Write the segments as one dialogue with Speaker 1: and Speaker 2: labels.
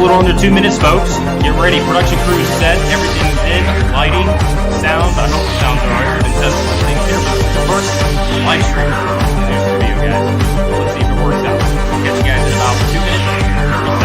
Speaker 1: little under 2 minutes, folks. Get ready. Production crew set. Everything's in. Lighting, sound. I hope the sounds are alright. We've been testing some things here. But first, live stream. New studio, guys. Let's see if it works out. Catch you guys in about 2 minutes, 30 seconds.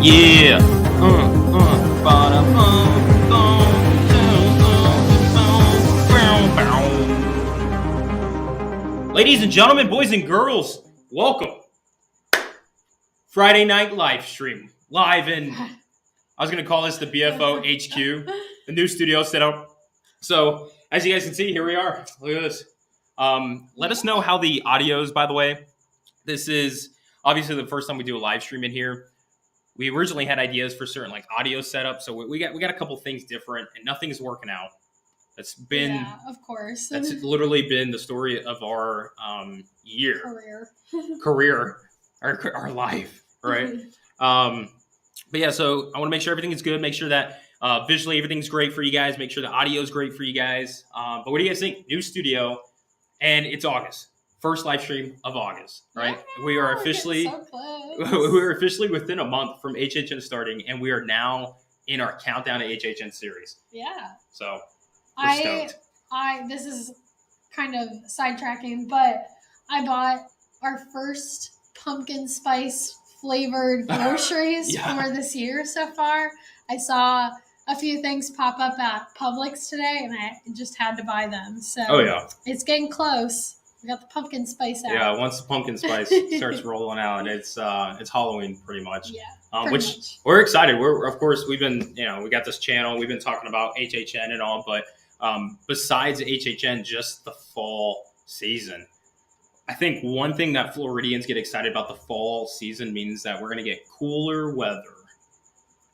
Speaker 1: Yeah. Ladies and gentlemen, boys and girls, welcome. Friday night live stream. Live in, I was going to call this the BFO HQ, the new studio set up. So, as you guys can see, here we are. Look at this. Let us know how the audio is, by the way. This is obviously the first time we do a live stream in here. We originally had ideas for certain like audio setup, so we got a couple things different, and nothing's working out. That's been,
Speaker 2: of course.
Speaker 1: That's literally been the story of our career, our life, right? But yeah, so I want to make sure everything is good. Make sure that visually everything's great for you guys. Make sure the audio is great for you guys. But what do you guys think? New studio, and it's August. First live stream of August, right?
Speaker 2: Yeah,
Speaker 1: we are officially we're officially within a month from HHN starting, and we are now in our countdown to HHN series.
Speaker 2: Yeah.
Speaker 1: So we're stoked.
Speaker 2: This is kind of sidetracking, but I bought our first pumpkin spice flavored groceries for this year so far. I saw a few things pop up at Publix today, and I just had to buy them. So it's getting close. We got the pumpkin spice out.
Speaker 1: Yeah, once the pumpkin spice starts rolling out, and it's Halloween pretty much.
Speaker 2: Yeah,
Speaker 1: which we're excited. We're of course we've been we got this channel. We've been talking about HHN and all, but besides HHN, just the fall season. I think one thing that Floridians get excited about the fall season means that we're going to get cooler weather.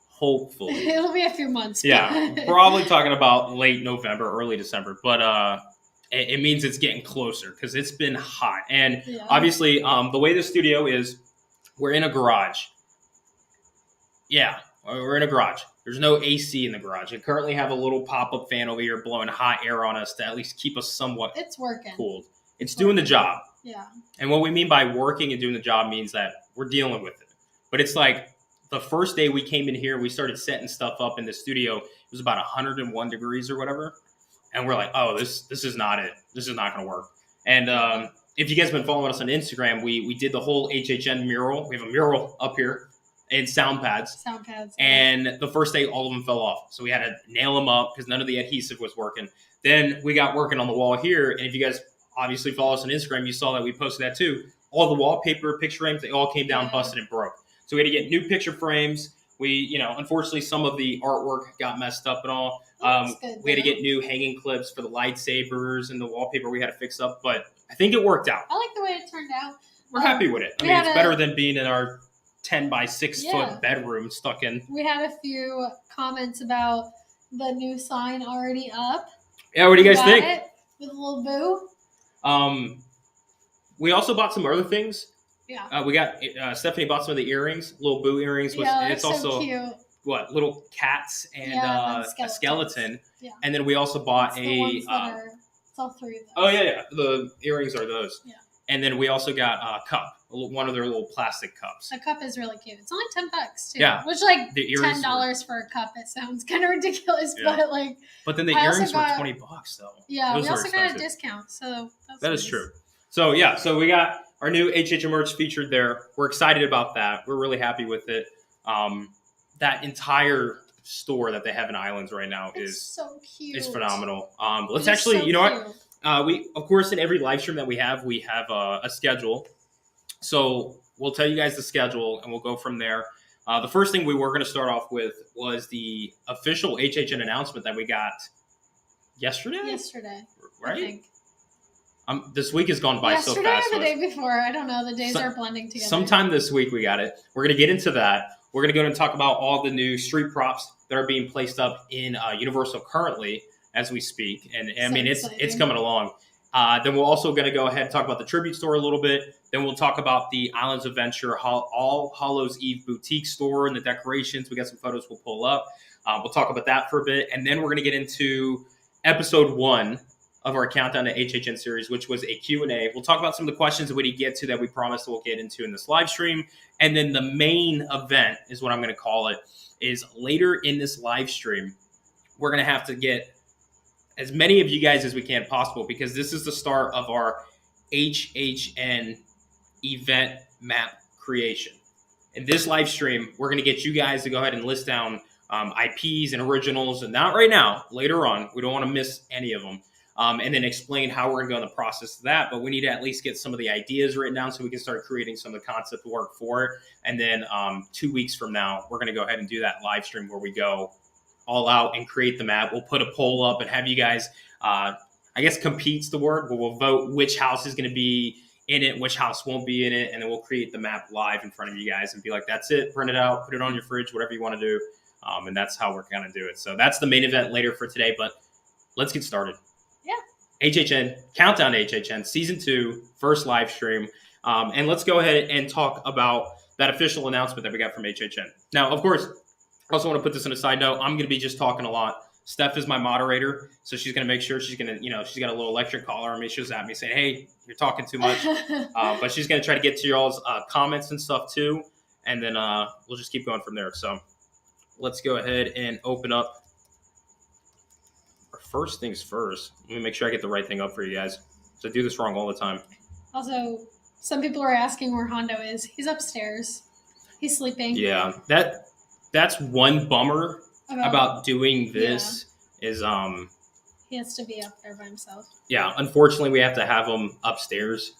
Speaker 1: Hopefully,
Speaker 2: it'll be a few months.
Speaker 1: Yeah, probably talking about late November, early December, but it means it's getting closer because it's been hot. And obviously, the way the studio is, we're in a garage. Yeah, we're in a garage. There's no AC in the garage. I currently have a little pop-up fan over here blowing hot air on us to at least keep us somewhat
Speaker 2: It's working.
Speaker 1: cooled. It's doing the job.
Speaker 2: Yeah.
Speaker 1: And what we mean by working and doing the job means that we're dealing with it. But it's like the first day we came in here, we started setting stuff up in the studio. It was about 101 degrees or whatever. And we're like, oh, this is not it. This is not going to work. And if you guys have been following us on Instagram, we did the whole HHN mural. We have a mural up here and sound pads. And the first day, all of them fell off. So we had to nail them up because none of the adhesive was working. Then we got working on the wall here. And if you guys obviously follow us on Instagram, you saw that we posted that too. All the wallpaper, picture frames, they all came down, busted, and broke. So we had to get new picture frames. We, unfortunately, some of the artwork got messed up and all. We had to get new hanging clips for the lightsabers and the wallpaper we had to fix up. But I think it worked out.
Speaker 2: I like the way it turned out.
Speaker 1: We're happy with it. I mean, it's better than being in our 10 by 6 foot bedroom stuck in.
Speaker 2: We had a few comments about the new sign already up.
Speaker 1: Yeah, what do you guys think?
Speaker 2: With a little boo.
Speaker 1: We also bought some other things.
Speaker 2: Yeah.
Speaker 1: We got Stephanie bought some of the earrings, little boo earrings. And it's also
Speaker 2: cute.
Speaker 1: What, little cats and a skeleton.
Speaker 2: Yeah.
Speaker 1: And then we also bought
Speaker 2: it's all three of those.
Speaker 1: Oh yeah, the earrings are those.
Speaker 2: Yeah.
Speaker 1: And then we also got a cup, one of their little plastic cups.
Speaker 2: The cup is really cute. It's only $10 too.
Speaker 1: Yeah.
Speaker 2: Which $10 for a cup, it sounds kind of ridiculous,
Speaker 1: But then the earrings were $20 though.
Speaker 2: Yeah,
Speaker 1: those
Speaker 2: we also got a
Speaker 1: expensive.
Speaker 2: discount, so
Speaker 1: that is true. So so we got our new HHN merch featured there. We're excited about that. We're really happy with it. That entire store that they have in Islands right now is
Speaker 2: so cute.
Speaker 1: It's phenomenal. Let's actually,
Speaker 2: so
Speaker 1: what? We, of course, in every live stream that we have a schedule. So we'll tell you guys the schedule and we'll go from there. The first thing we were going to start off with was the official HHN announcement that we got yesterday. Right?
Speaker 2: I think.
Speaker 1: This week has gone by so fast.
Speaker 2: Yesterday or the day before. I don't know. The days are blending together.
Speaker 1: Sometime this week we got it. We're going to get into that. We're going to go and talk about all the new street props that are being placed up in Universal currently as we speak. And I mean, it's coming along. Then we're also going to go ahead and talk about the tribute store a little bit. Then we'll talk about the Islands Adventure All Hallows Eve boutique store and the decorations. We got some photos we'll pull up. We'll talk about that for a bit. And then we're going to get into episode 1 of our Countdown to HHN series, which was a Q&A. We'll talk about some of the questions that we didn't get to that we promised we'll get into in this live stream. And then the main event is what I'm going to call it, is later in this live stream, we're going to have to get as many of you guys as we can possible because this is the start of our HHN event map creation. In this live stream, we're going to get you guys to go ahead and list down IPs and originals, and not right now, later on. We don't want to miss any of them. And then explain how we're going to go in the process of that. But we need to at least get some of the ideas written down so we can start creating some of the concept work for it. And then 2 weeks from now, we're going to go ahead and do that live stream where we go all out and create the map. We'll put a poll up and have you guys, I guess compete's the word, but we'll vote which house is going to be in it, which house won't be in it. And then we'll create the map live in front of you guys and be like, that's it, print it out, put it on your fridge, whatever you want to do. And that's how we're going to do it. So that's the main event later for today, but let's get started. HHN, Countdown to HHN, Season 2, first live stream. And let's go ahead and talk about that official announcement that we got from HHN. Now, of course, I also want to put this on a side note. I'm going to be just talking a lot. Steph is my moderator, so she's going to make sure she's going to, she's got a little electric collar on me. She's at me saying, hey, you're talking too much. But she's going to try to get to y'all's comments and stuff too. And then we'll just keep going from there. So let's go ahead and open up. First things first, let me make sure I get the right thing up for you guys. So I do this wrong all the time.
Speaker 2: Also, some people are asking where Hondo is. He's upstairs. He's sleeping.
Speaker 1: Yeah, that's one bummer about doing this is
Speaker 2: he has to be up there by himself.
Speaker 1: Yeah, unfortunately we have to have him upstairs.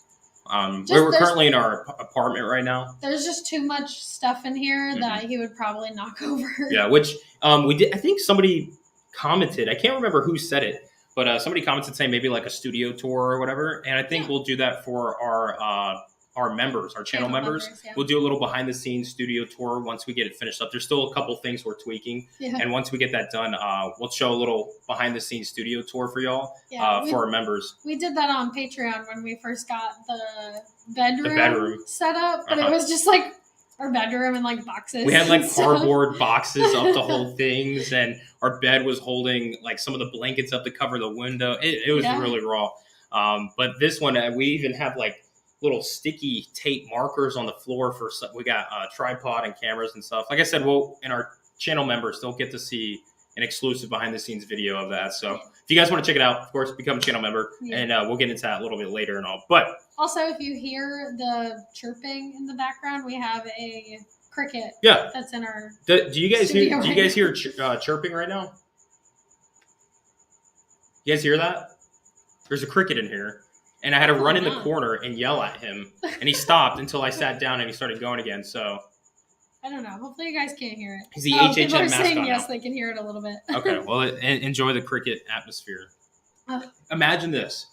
Speaker 1: We're currently in our apartment right now.
Speaker 2: There's just too much stuff in here that he would probably knock over.
Speaker 1: Yeah, which we did. I think somebody commented, I can't remember who said it, but somebody commented saying maybe like a studio tour or whatever, and I think we'll do that for our members, our channel members. We'll do a little behind the scenes studio tour once we get it finished up. There's still a couple things we're tweaking, and once we get that done, we'll show a little behind the scenes studio tour for y'all for our members.
Speaker 2: We did that on Patreon when we first got the bedroom set up, but it was just like our bedroom in like boxes.
Speaker 1: We had like
Speaker 2: and stuff.
Speaker 1: cardboard boxes up to hold things, and our bed was holding like some of the blankets up to cover the window. It was really raw. But this one, we even have like little sticky tape markers on the floor for. We got a tripod and cameras and stuff. Like I said, and our channel members don't get to see an exclusive behind the scenes video of that. So if you guys want to check it out, of course, become a channel member, and we'll get into that a little bit later and all. But
Speaker 2: also, if you hear the chirping in the background, we have a cricket.
Speaker 1: Yeah,
Speaker 2: that's in our.
Speaker 1: Do you guys hear chirping right now? You guys hear that? There's a cricket in here, and I had to run in the corner and yell at him, and he stopped until I sat down and he started going again. So.
Speaker 2: I don't know. Hopefully you guys can't hear it.
Speaker 1: He's the HHN
Speaker 2: people are
Speaker 1: mascot
Speaker 2: saying yes,
Speaker 1: now.
Speaker 2: they can hear it a little bit.
Speaker 1: Okay, well, enjoy the cricket atmosphere. Imagine this.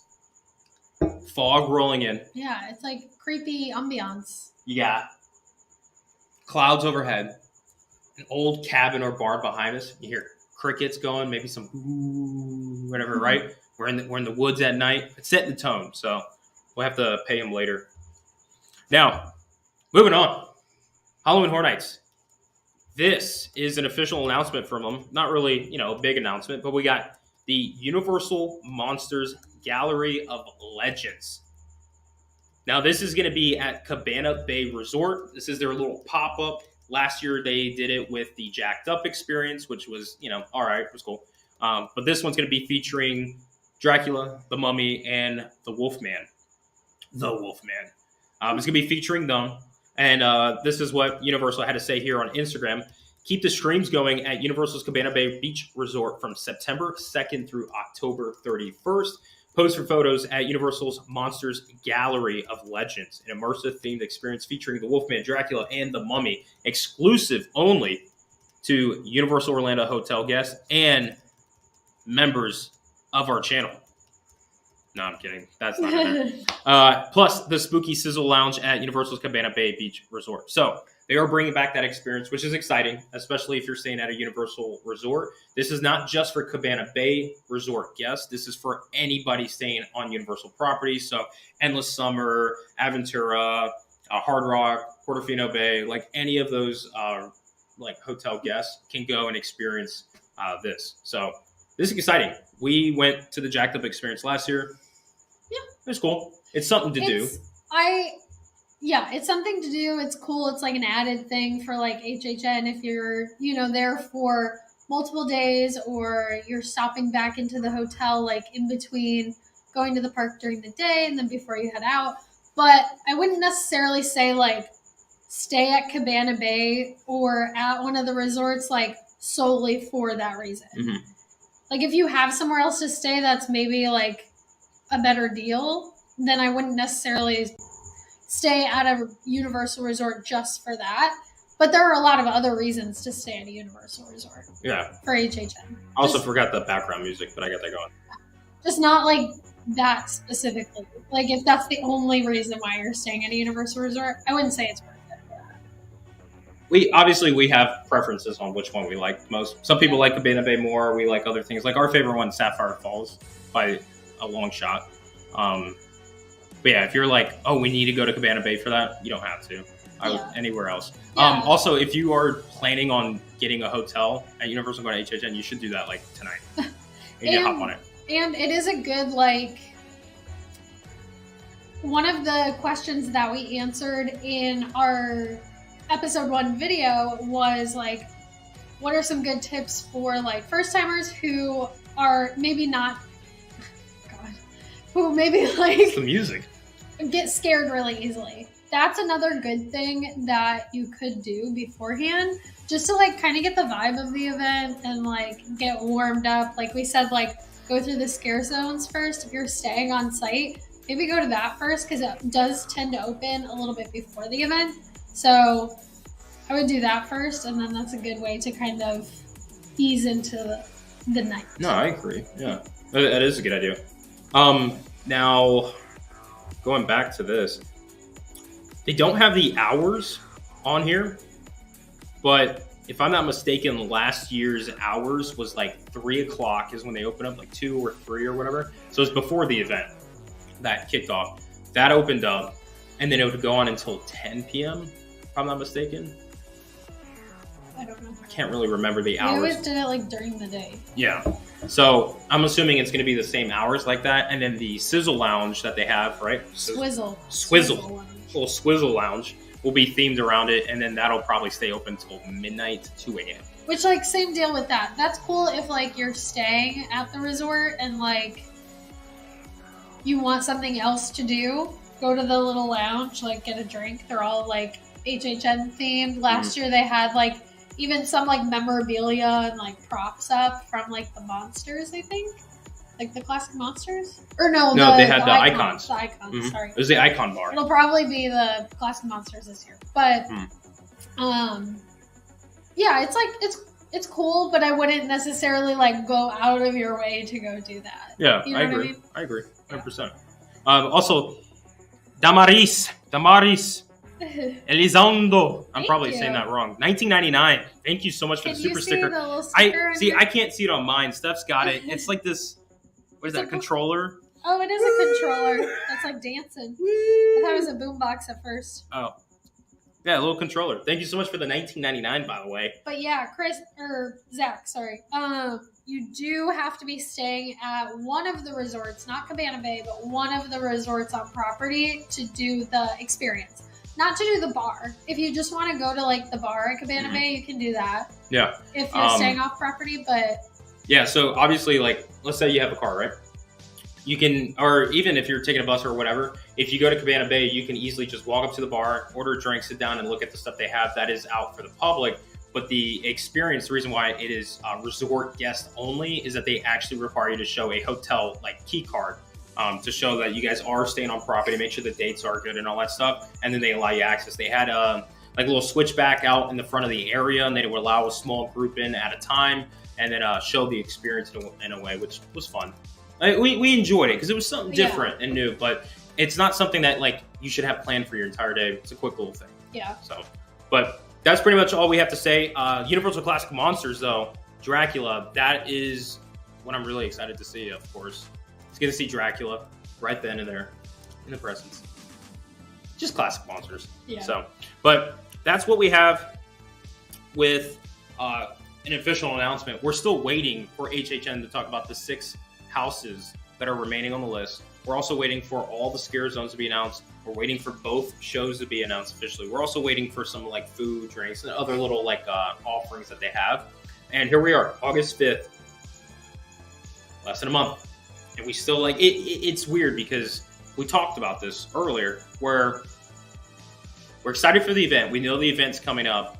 Speaker 1: Fog rolling in.
Speaker 2: Yeah, it's like creepy ambiance.
Speaker 1: You got clouds overhead, an old cabin or barn behind us. You hear crickets going, maybe some whatever, right? We're in the woods at night. It's setting the tone, so we'll have to pay him later. Now, moving on. Halloween Horror Nights. This is an official announcement from them. Not really, a big announcement, but we got the Universal Monsters Gallery of Legends. Now, this is going to be at Cabana Bay Resort. This is their little pop-up. Last year, they did it with the Jacked Up experience, which was, all right, it was cool. But this one's going to be featuring Dracula, the Mummy, and the Wolfman. The Wolfman. It's going to be featuring them. And this is what Universal had to say here on Instagram. Keep the streams going at Universal's Cabana Bay Beach Resort from September 2nd through October 31st. Post for photos at Universal's Monsters Gallery of Legends, an immersive themed experience featuring the Wolfman, Dracula, and the Mummy, exclusive only to Universal Orlando Hotel guests and members of our channel. No, I'm kidding. That's not in there. Plus, the Spooky Sizzle Lounge at Universal's Cabana Bay Beach Resort. So, they are bringing back that experience, which is exciting, especially if you're staying at a Universal resort. This is not just for Cabana Bay Resort guests. This is for anybody staying on Universal properties. So, Endless Summer, Aventura, Hard Rock, Portofino Bay, like any of those hotel guests can go and experience this. So, this is exciting. We went to the Jacked Up experience last year. Yeah. It was cool. It's something to do.
Speaker 2: It's something to do. It's cool. It's like an added thing for like HHN if you're, there for multiple days or you're stopping back into the hotel like in between going to the park during the day and then before you head out. But I wouldn't necessarily say like stay at Cabana Bay or at one of the resorts like solely for that reason. Mm-hmm. Like if you have somewhere else to stay that's maybe like a better deal, then I wouldn't necessarily stay at a Universal resort just for that. But there are a lot of other reasons to stay at a Universal resort.
Speaker 1: Yeah.
Speaker 2: For HHN.
Speaker 1: I also forgot the background music, but I got that going.
Speaker 2: Just not like that specifically. Like if that's the only reason why you're staying at a Universal resort, I wouldn't say it's worth it for that.
Speaker 1: We have preferences on which one we like most. Some people like Cabana Bay more. We like other things. Like our favorite one, Sapphire Falls, by a long shot. But yeah, if you're like, oh, we need to go to Cabana Bay for that, you don't have to. Anywhere else. Yeah. Also, if you are planning on getting a hotel at Universal going to HHN, you should do that like tonight. And hop on it.
Speaker 2: And it is a good one of the questions that we answered in our episode 1 video was like, what are some good tips for like first timers who are maybe not, who maybe like
Speaker 1: it's the music
Speaker 2: get scared really easily. That's another good thing that you could do beforehand, just to like kind of get the vibe of the event and like get warmed up. Like we said, like go through the scare zones first. If you're staying on site, maybe go to that first because it does tend to open a little bit before the event. So I would do that first, and then that's a good way to kind of ease into the night.
Speaker 1: No, I agree. Yeah, that is a good idea. Now, going back to this, they don't have the hours on here, but if I'm not mistaken, last year's hours was like 3 o'clock is when they opened up, like 2 or 3 or whatever. So it's before the event that kicked off. That opened up, and then it would go on until 10 p.m., if I'm not mistaken.
Speaker 2: I don't know.
Speaker 1: I can't really remember the
Speaker 2: We
Speaker 1: hours.
Speaker 2: always did it like during the day.
Speaker 1: Yeah. So I'm assuming it's going to be the same hours like that. And then the Sizzle Lounge that they have, right?
Speaker 2: Swizzle.
Speaker 1: Swizzle. Little Swizzle Lounge will be themed around it. And then that'll probably stay open till midnight to 2 a.m.
Speaker 2: Which, like, same deal with that. That's cool if, like, you're staying at the resort and, like, you want something else to do. Go to the little lounge, like, get a drink. They're all, like, HHN themed. Last year they had, like, even some, like, memorabilia and, like, props up from, like, the monsters, I think. Like, the classic monsters? Or no,
Speaker 1: they had the icons.
Speaker 2: The icons,
Speaker 1: Mm-hmm.
Speaker 2: sorry.
Speaker 1: It was the icon bar.
Speaker 2: It'll probably be the classic monsters this year. But, yeah, it's, like, it's cool, but I wouldn't necessarily, like, go out of your way to go do that.
Speaker 1: Yeah,
Speaker 2: you know
Speaker 1: I
Speaker 2: what
Speaker 1: agree.
Speaker 2: I mean?
Speaker 1: I agree. 100%. Also, Damaris. Elizondo. I'm probably saying that wrong. 1999. Thank you so much for the super sticker.
Speaker 2: The little sticker
Speaker 1: I can't see it on mine. Steph's got it. It's like this. What is that? A controller?
Speaker 2: Oh, it is a controller. That's like dancing. I thought it was a boombox at first.
Speaker 1: Oh. Yeah, a little controller. Thank you so much for the 1999, by the way.
Speaker 2: But yeah, Zach, sorry. You do have to be staying at one of the resorts, not Cabana Bay, but one of the resorts on property to do the experience. Not to do the bar. If you just want to go to like the bar at Cabana Bay, you can do that.
Speaker 1: Yeah.
Speaker 2: If you're staying off property, but
Speaker 1: yeah, so obviously, like, let's say you have a car, right? You can, or even if you're taking a bus or whatever, if you go to Cabana Bay, you can easily just walk up to the bar, order a drink, sit down, and look at the stuff they have that is out for the public. But the experience, the reason why it is resort guest only, is that they actually require you to show a hotel like key card to show that you guys are staying on property, make sure the dates are good and all that stuff, and then they allow you access. They had like a little switchback out in the front of the area, and they would allow a small group in at a time, and then show the experience in a way, which was fun. We enjoyed it because it was something different and new, but it's not something that like you should have planned for your entire day. It's a quick little thing.
Speaker 2: Yeah.
Speaker 1: So, but that's pretty much all we have to say. Universal Classic Monsters, though, Dracula, that is what I'm really excited to see, of course. It's good to see Dracula right then and there in the presence. Just classic monsters.
Speaker 2: Yeah.
Speaker 1: So, but that's what we have with an official announcement. We're still waiting for HHN to talk about the 6 houses that are remaining on the list. We're also waiting for all the scare zones to be announced. We're waiting for both shows to be announced officially. We're also waiting for some like food, drinks, and other little like offerings that they have. And here we are, August 5th, less than a month. And we still like, it's weird because we talked about this earlier where we're excited for the event. We know the event's coming up,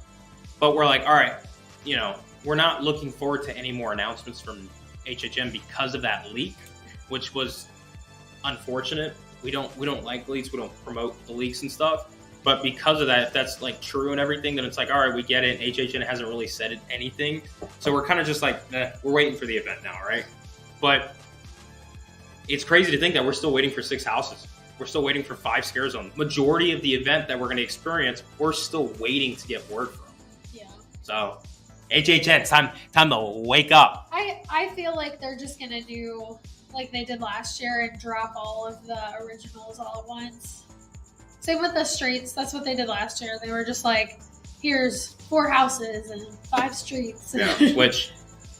Speaker 1: but we're like, all right, you know, we're not looking forward to any more announcements from HHM because of that leak, which was unfortunate. We don't like leaks. We don't promote the leaks and stuff. But because of that, if that's like true and everything, then it's like, all right, we get it. HHN hasn't really said anything. So we're kind of just like, we're waiting for the event now, right? But it's crazy to think that we're still waiting for 6 houses. We're still waiting for 5 scare zones. Majority of the event that we're going to experience, we're still waiting to get word from.
Speaker 2: Yeah.
Speaker 1: So HHN, it's time to wake up.
Speaker 2: I feel like they're just going to do like they did last year and drop all of the originals all at once. Same with the streets. That's what they did last year. They were just like, here's 4 houses and 5 streets.
Speaker 1: Yeah, which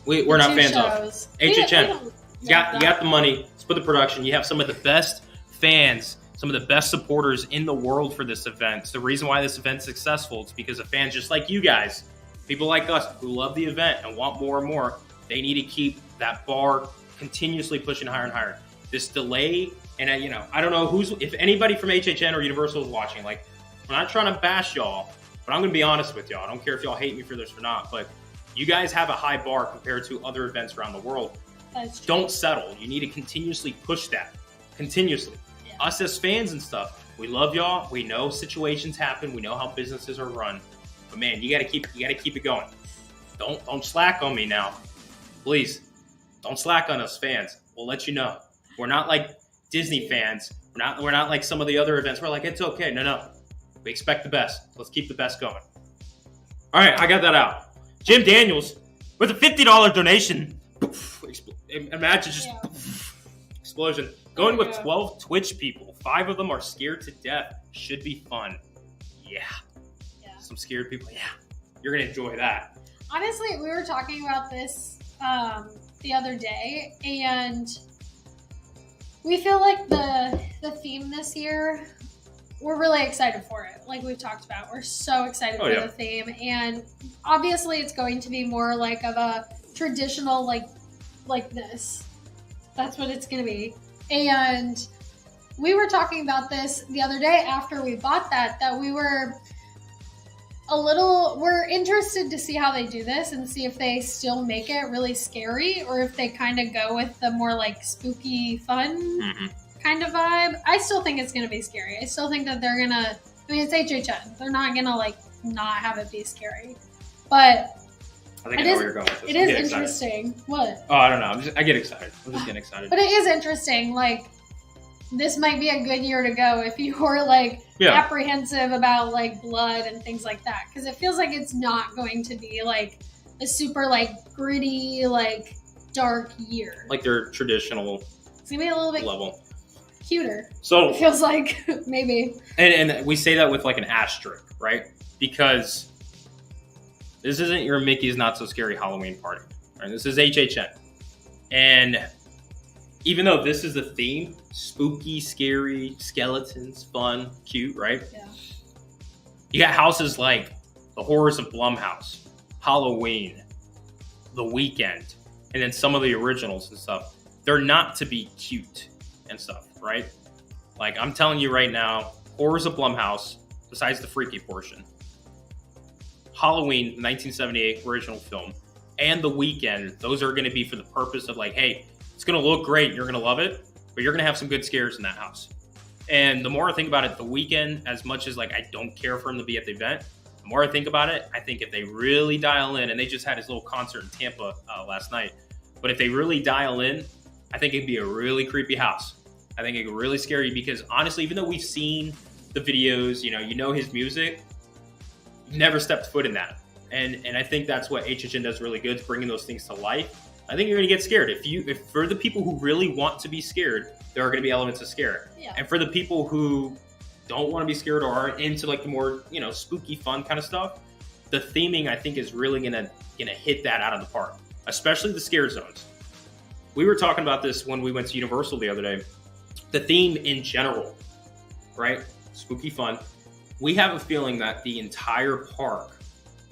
Speaker 1: we're not fans
Speaker 2: shows.
Speaker 1: of. HHN, you got the money. Split the production. You have some of the best fans, some of the best supporters in the world for this event. It's the reason why this event's successful. It's because of fans just like you guys, people like us who love the event and want more and more. They need to keep that bar continuously pushing higher and higher. This delay, and I don't know if anybody from HHN or Universal is watching. Like, I'm not trying to bash y'all, but I'm going to be honest with y'all. I don't care if y'all hate me for this or not, but you guys have a high bar compared to other events around the world. Don't settle. You need to continuously push that. Continuously. Yeah. Us as fans and stuff, we love y'all. We know situations happen. We know how businesses are run. But man, you gotta keep it going. Don't slack on me now. Please. Don't slack on us fans. We'll let you know. We're not like Disney fans. We're not like some of the other events. We're like, it's okay. No. We expect the best. Let's keep the best going. All right, I got that out. Jim Daniels with a $50 donation. Imagine just explosion. Going with 12 Twitch people. 5 of them are scared to death. Should be fun. Yeah. some scared people. Yeah, you're gonna enjoy that.
Speaker 2: Honestly, we were talking about this the other day, and we feel like the theme this year, we're really excited for it. Like we've talked about, we're so excited for the theme, and obviously it's going to be more like of a traditional like this. That's what it's going to be. And we were talking about this the other day after we bought that we were we're interested to see how they do this and see if they still make it really scary or if they kind of go with the more like spooky fun kind of vibe. I still think it's going to be scary. I still think that they're going to, I mean, it's HHN. They're not going to like not have it be scary. But
Speaker 1: I think I know where you're going with this.
Speaker 2: It is interesting. What?
Speaker 1: Oh, I don't know. I get excited. I'm just getting excited.
Speaker 2: But it is interesting. Like, this might be a good year to go if you were like apprehensive about like blood and things like that, because it feels like it's not going to be like a super like gritty like dark year
Speaker 1: like their traditional.
Speaker 2: It's gonna be a little bit
Speaker 1: level
Speaker 2: cuter.
Speaker 1: So
Speaker 2: it feels like maybe.
Speaker 1: And we say that with like an asterisk, right? Because this isn't your Mickey's Not So Scary Halloween party, right? This is HHN, and even though this is the theme, spooky, scary, skeletons, fun, cute, right?
Speaker 2: Yeah.
Speaker 1: You got houses like The Horrors of Blumhouse, Halloween, The Weekend, and then some of the originals and stuff. They're not to be cute and stuff, right? Like, I'm telling you right now, Horrors of Blumhouse, besides the freaky portion, Halloween, 1978 original film, and The Weekend, those are going to be for the purpose of like, hey, it's going to look great, you're going to love it, but you're going to have some good scares in that house. And the more I think about it, The Weekend, as much as like I don't care for him to be at the event, the more I think about it, I think if they really dial in, and they just had his little concert in Tampa last night, but if they really dial in, I think it'd be a really creepy house. I think it could really scare you because honestly, even though we've seen the videos, you know his music, you've never stepped foot in that. And I think that's what HHN does really good, is bringing those things to life. I think you're going to get scared. If for the people who really want to be scared, there are going to be elements of scare.
Speaker 2: Yeah.
Speaker 1: And for the people who don't want to be scared or aren't into like the more, spooky fun kind of stuff, the theming I think is really going to hit that out of the park, especially the scare zones. We were talking about this when we went to Universal the other day. The theme in general, right? Spooky fun. We have a feeling that the entire park,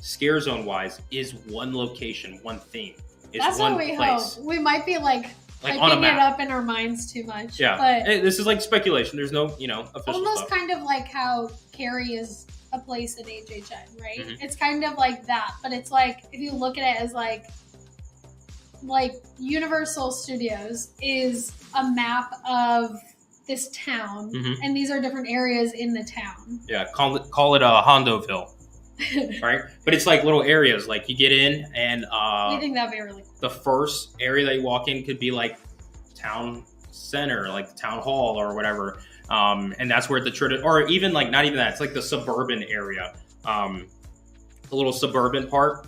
Speaker 1: scare zone wise, is one location, one theme.
Speaker 2: That's what we hope. We might be like hyping it up in our minds too much.
Speaker 1: Yeah,
Speaker 2: but
Speaker 1: this is like speculation. There's no, official
Speaker 2: almost
Speaker 1: stuff.
Speaker 2: kind of like how Cary is a place in HHN, right?
Speaker 1: Mm-hmm.
Speaker 2: It's kind of like that, but it's like if you look at it as like Universal Studios is a map of this town, and these are different areas in the town.
Speaker 1: Yeah, call it a Hondoville. Right, but it's like little areas. Like you get in, and
Speaker 2: I think that'd be really cool.
Speaker 1: The first area that you walk in could be like town center, like the town hall or whatever, and that's where or even like not even that. It's like the suburban area, a little suburban part,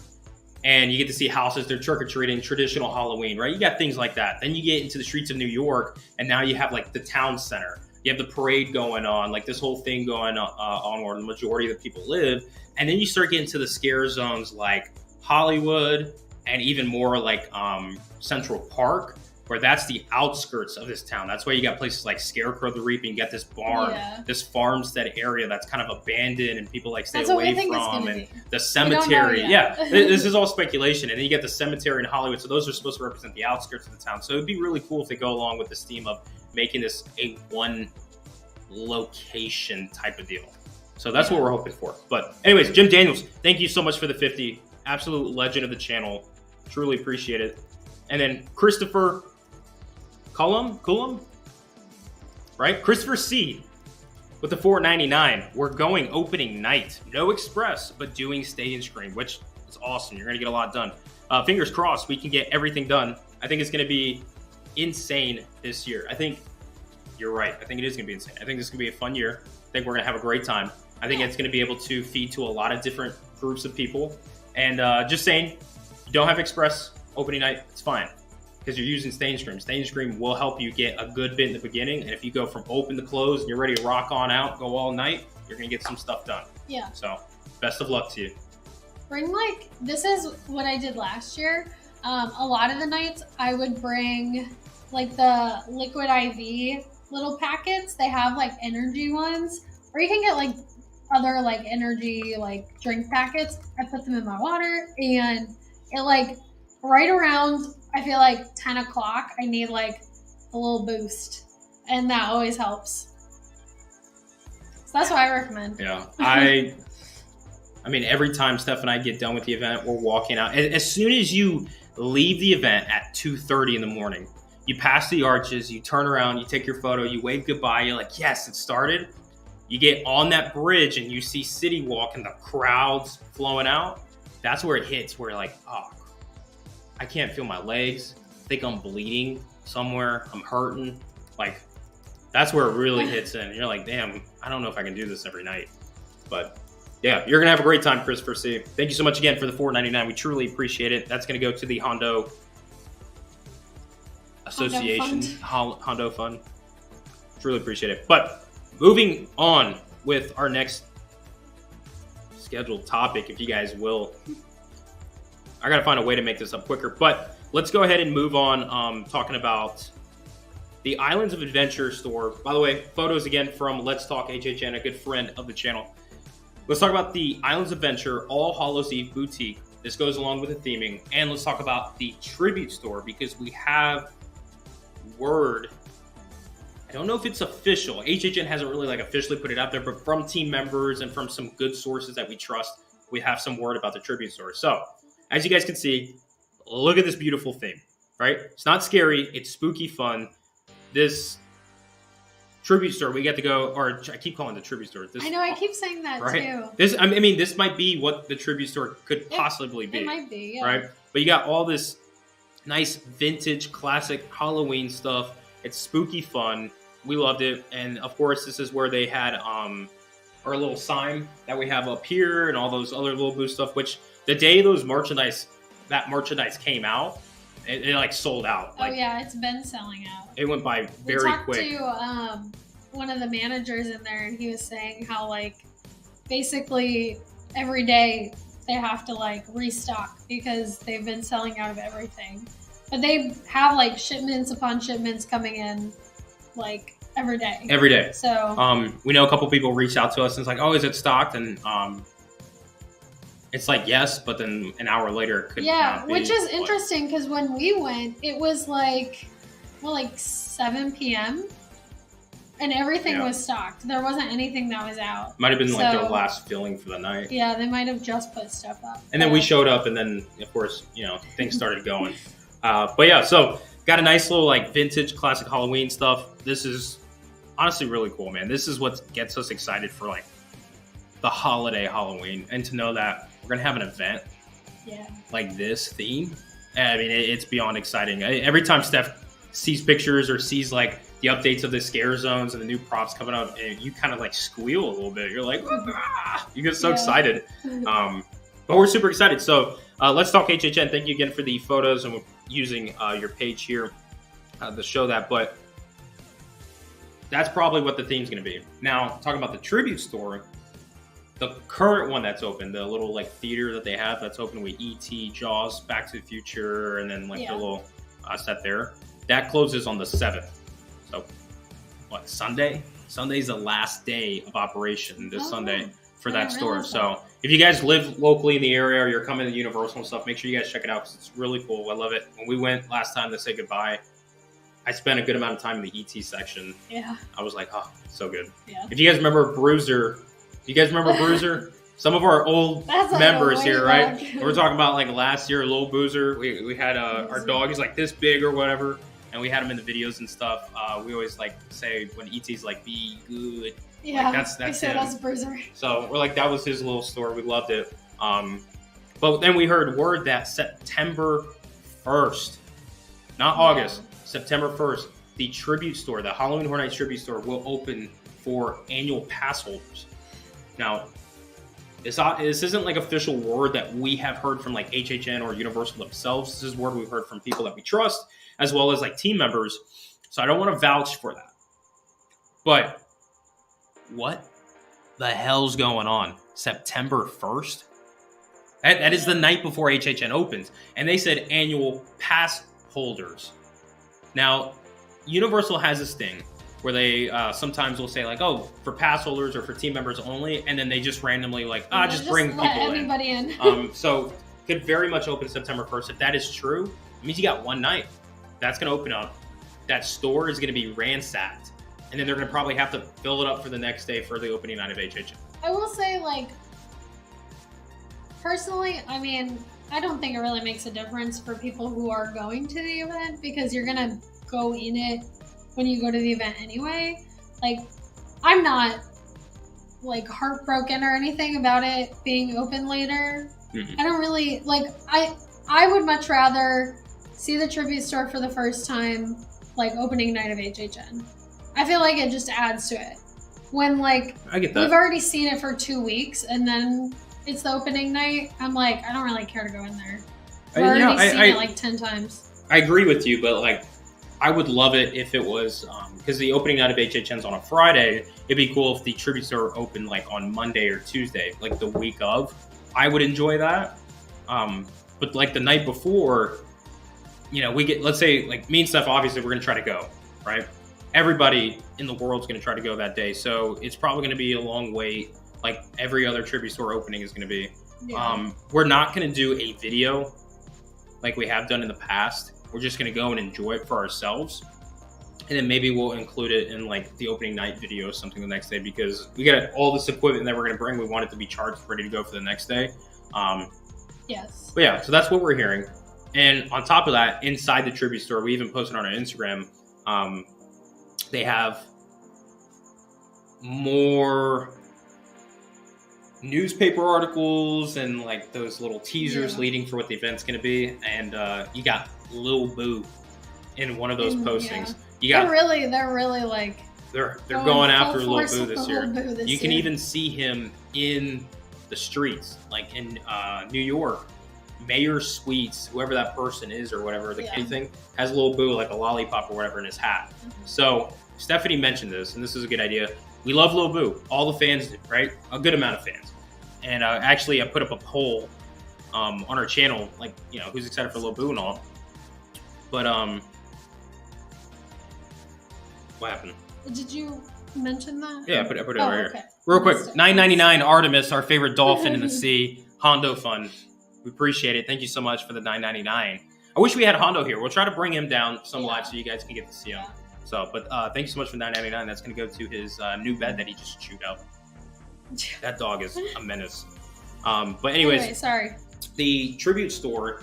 Speaker 1: and you get to see houses. They're trick or treating, traditional Halloween, right? You got things like that. Then you get into the streets of New York, and now you have like the town center. You have the parade going on, like this whole thing going on where the majority of the people live. And then you start getting to the scare zones like Hollywood and even more like Central Park, where that's the outskirts of this town. That's why you got places like Scarecrow the Reaping, you got this barn, this farmstead area that's kind of abandoned and people like stay away from, and the cemetery. Yeah, this is all speculation. And then you get the cemetery in Hollywood. So those are supposed to represent the outskirts of the town. So it'd be really cool if they go along with this theme of making this a one location type of deal. So that's what we're hoping for. But anyways, Jim Daniels, thank you so much for the 50. Absolute legend of the channel. Truly appreciate it. And then Christopher Cullum, right? Christopher C with the $4.99. We're going opening night. No express, but doing stay and scream, which is awesome. You're going to get a lot done. Fingers crossed we can get everything done. I think it's going to be insane this year. I think you're right. I think it is going to be insane. I think this is going to be a fun year. I think we're going to have a great time. I think it's going to be able to feed to a lot of different groups of people. And just saying, you don't have express opening night, it's fine. Because you're using Stay and Scream. Stay and Scream will help you get a good bit in the beginning. And if you go from open to close and you're ready to rock on out, go all night, you're going to get some stuff done.
Speaker 2: Yeah.
Speaker 1: So best of luck to you.
Speaker 2: Bring this is what I did last year. A lot of the nights I would bring the liquid IV little packets. They have energy ones, or you can get other energy drink packets. I put them in my water, and it right around, I feel 10 o'clock, I need a little boost, and that always helps. So that's what I recommend.
Speaker 1: Yeah, I mean, every time Steph and I get done with the event, we're walking out. As soon as you leave the event at 2:30 in the morning, you pass the arches, you turn around, you take your photo, you wave goodbye, you're like, yes, it started. You get on that bridge and you see City Walk and the crowds flowing out. That's where it hits, where you're like, oh, I can't feel my legs. I think I'm bleeding somewhere. I'm hurting. That's where it really hits in. You're like, damn, I don't know if I can do this every night. But yeah, you're going to have a great time, Christopher C. Thank you so much again for the $4.99. We truly appreciate it. That's going to go to the Hondo Association, Hondo Fund. Truly appreciate it. But moving on with our next scheduled topic, if you guys will. I got to find a way to make this up quicker. But let's go ahead and move on talking about the Islands of Adventure store. By the way, photos again from Let's Talk HHN, a good friend of the channel. Let's talk about the Islands of Adventure All Hallows Eve boutique. This goes along with the theming. And let's talk about the tribute store, because we have word. I don't know if it's official. HHN hasn't really officially put it out there, but from team members and from some good sources that we trust, we have some word about the tribute store. So as you guys can see, look at this beautiful theme, right? It's not scary. It's spooky fun. This tribute store, we get to go, or I keep calling it the tribute store.
Speaker 2: I know, I keep saying that too.
Speaker 1: This might be what the tribute store could possibly be.
Speaker 2: It might be, yeah.
Speaker 1: Right? But you got all this nice vintage classic Halloween stuff. It's spooky fun. We loved it. And of course, this is where they had our little sign that we have up here and all those other little booth stuff, which the day those merchandise came out, it sold out.
Speaker 2: Oh yeah, it's been selling out.
Speaker 1: It went by very quick.
Speaker 2: We talked to one of the managers in there, and he was saying how basically every day they have to restock because they've been selling out of everything. But they have shipments upon shipments coming in every day. Every day.
Speaker 1: So we know a couple people reached out to us and it's oh, is it stocked? And it's yes, but then an hour later it could not be.
Speaker 2: Which is interesting because when we went, it was 7 p.m. and everything was stocked. There wasn't anything that was out.
Speaker 1: Might have been their last filling for the night.
Speaker 2: Yeah, they might have just put stuff up.
Speaker 1: And then we showed up, and then of course things started going. But yeah, so got a nice little vintage classic Halloween stuff. This is honestly really cool, man. This is what gets us excited for the holiday Halloween, and to know that we're gonna have an event like this theme. I mean, it's beyond exciting. Every time Steph sees pictures or sees the updates of the scare zones and the new props coming up, and you kind of squeal a little bit. You're you get so excited. But we're super excited. So let's talk HHN. Thank you again for the photos, and we're using your page here to show that. But that's probably what the theme's going to be. Now, talking about the tribute store, the current one that's open, the little theater that they have that's open with E.T., Jaws, Back to the Future, and then the little set there, that closes on the 7th. So, Sunday? Sunday's the last day of operation this Sunday for that store. So, if you guys live locally in the area or you're coming to Universal and stuff, make sure you guys check it out because it's really cool. I love it. When we went last time to say goodbye, I spent a good amount of time in the ET section. Yeah. I was oh, so good. Yeah. If you guys remember Bruiser, some of our old members here, right? We're talking about last year, Lil Boozer. We had our dog is this big or whatever, and we had him in the videos and stuff. We always say when ET's be good.
Speaker 2: Yeah,
Speaker 1: that's him.
Speaker 2: That's Bruiser.
Speaker 1: So we're that was his little store. We loved it. But then we heard word that September 1st, not August, September 1st, the tribute store, the Halloween Horror Nights tribute store, will open for annual pass holders. Now, this isn't official word that we have heard from HHN or Universal themselves. This is word we've heard from people that we trust, as well as team members. So I don't want to vouch for that. But what the hell's going on? September 1st? That is the night before HHN opens. And they said annual pass holders. Now, Universal has this thing where they sometimes will say like, oh, for pass holders or for team members only. And then they just randomly like, just bring people
Speaker 2: everybody in.
Speaker 1: So could very much open September 1st. If that is true, it means you got one night. That's going to open up. That store is going to be ransacked. And then they're going to probably have to fill it up for the next day for the opening night of HHN.
Speaker 2: I will say, like, personally, I mean, I don't think it really makes a difference for people who are going to the event because you're going to go in it when you go to the event anyway. Like, I'm not, like, heartbroken or anything about it being open later. I don't really, like, I would much rather see the tribute store for the first time, like, opening night of HHN. I feel like it just adds to it. When, like,
Speaker 1: I get that.
Speaker 2: We've already seen it for 2 weeks, and then it's the opening night. I'm like, I don't really care to go in there. I've already seen it like 10 times.
Speaker 1: I agree with you, but, like, I would love it if it was, because the opening night of HHN's on a Friday. It'd be cool if the tribute store opened, like, on Monday or Tuesday, like, the week of. I would enjoy that. But, like, the night before, you know, we get, let's say, like, me and Steph, obviously, we're going to try to go, right? Everybody in the world's going to try to go that day. So it's probably going to be a long wait, like every other tribute store opening is going to be. Yeah. We're not going to do a video like we have done in the past. We're just going to go and enjoy it for ourselves. And then maybe we'll include it in like the opening night video or something the next day because we got all this equipment that we're going to bring. We want it to be charged, ready to go for the next day.
Speaker 2: Yes.
Speaker 1: But yeah, so that's what we're hearing. And on top of that, inside the tribute store, we even posted on our Instagram, they have more newspaper articles and like those little teasers leading for what the event's going to be. And you got Lil Boo in one of those postings. You got
Speaker 2: they're really like
Speaker 1: they're going after Lil Boo this year. You can even see him in the streets, like in New York. Mayor Sweets, whoever that person is or whatever, the kid thing, has Lil Boo like a lollipop or whatever in his hat. So Stephanie mentioned this, and this is a good idea. We love Lil Boo. All the fans do, right? A good amount of fans. And actually, I put up a poll on our channel, like, you know, who's excited for Lil Boo and all. But, what happened?
Speaker 2: Did you mention that?
Speaker 1: Yeah, I put it right here. Real quick, $9.99 Artemis, our favorite dolphin in the sea. Hondo Fund. We appreciate it. Thank you so much for the $9.99. I wish we had Hondo here. We'll try to bring him down some live so you guys can get to see him. So, but thank you so much for $9.99. That's going to go to his new bed that he just chewed out. That dog is a menace. But anyways,
Speaker 2: sorry.
Speaker 1: The tribute store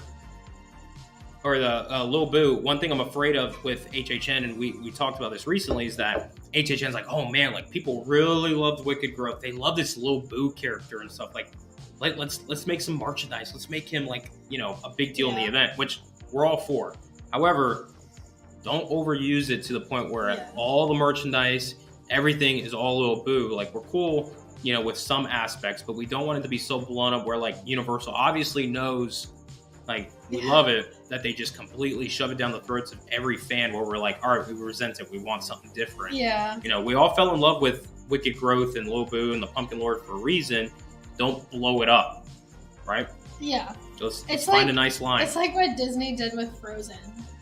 Speaker 1: or the Lil Boo, one thing I'm afraid of with HHN, and we talked about this recently, is that HHN's like, oh man, like people really loved Wicked Growth. They love this Lil Boo character and stuff. Like let's make some merchandise. Let's make him like, you know, a big deal in the event, which we're all for. However, don't overuse it to the point where all the merchandise, everything is all Lil Boo. Like we're cool, you know, with some aspects, but we don't want it to be so blown up where like Universal obviously knows, like we love it, that they just completely shove it down the throats of every fan where we're like, all right, we resent it. We want something different. Yeah. You know, we all fell in love with Wicked Growth and Lil Boo and the Pumpkin Lord for a reason. Don't blow it up, right?
Speaker 2: Yeah.
Speaker 1: Just find a nice line.
Speaker 2: It's like what Disney did with Frozen.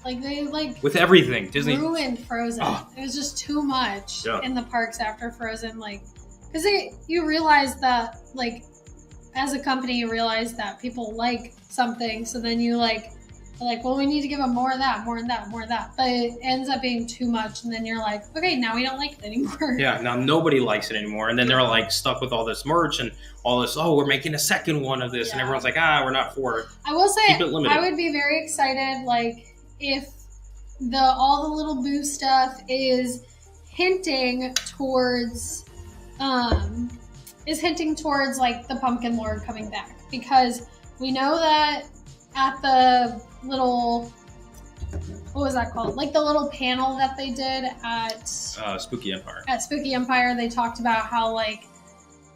Speaker 2: Like they
Speaker 1: with everything, Disney
Speaker 2: ruined Frozen. Oh. It was just too much in the parks after Frozen. Like, because you realize that, like, as a company, you realize that people like something, so then you like, well, we need to give them more of that, more of that, more of that. But it ends up being too much, and then you're like, okay, now we don't like it anymore.
Speaker 1: Yeah, now nobody likes it anymore, and then they're like stuck with all this merch and all this. Oh, we're making a second one of this, and everyone's like, we're not for it.
Speaker 2: I will say, I would be very excited, like, if all the Little Boo stuff is hinting towards like the Pumpkin Lord coming back, because we know that at the little, what was that called? Like the little panel that they did at
Speaker 1: Spooky Empire.
Speaker 2: At Spooky Empire, they talked about how like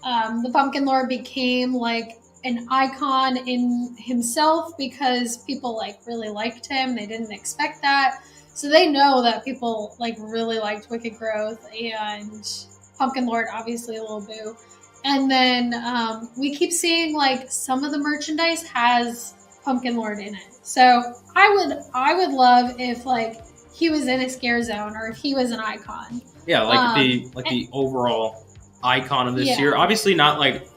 Speaker 2: the Pumpkin Lord became like an icon in himself because people like really liked him. They didn't expect that. So they know that people like really liked Wicked Growth and Pumpkin Lord, obviously Lil Boo. And then we keep seeing like some of the merchandise has Pumpkin Lord in it. So I would love if like he was in a scare zone or if he was an icon.
Speaker 1: Yeah, like the overall icon of this year. Obviously not like,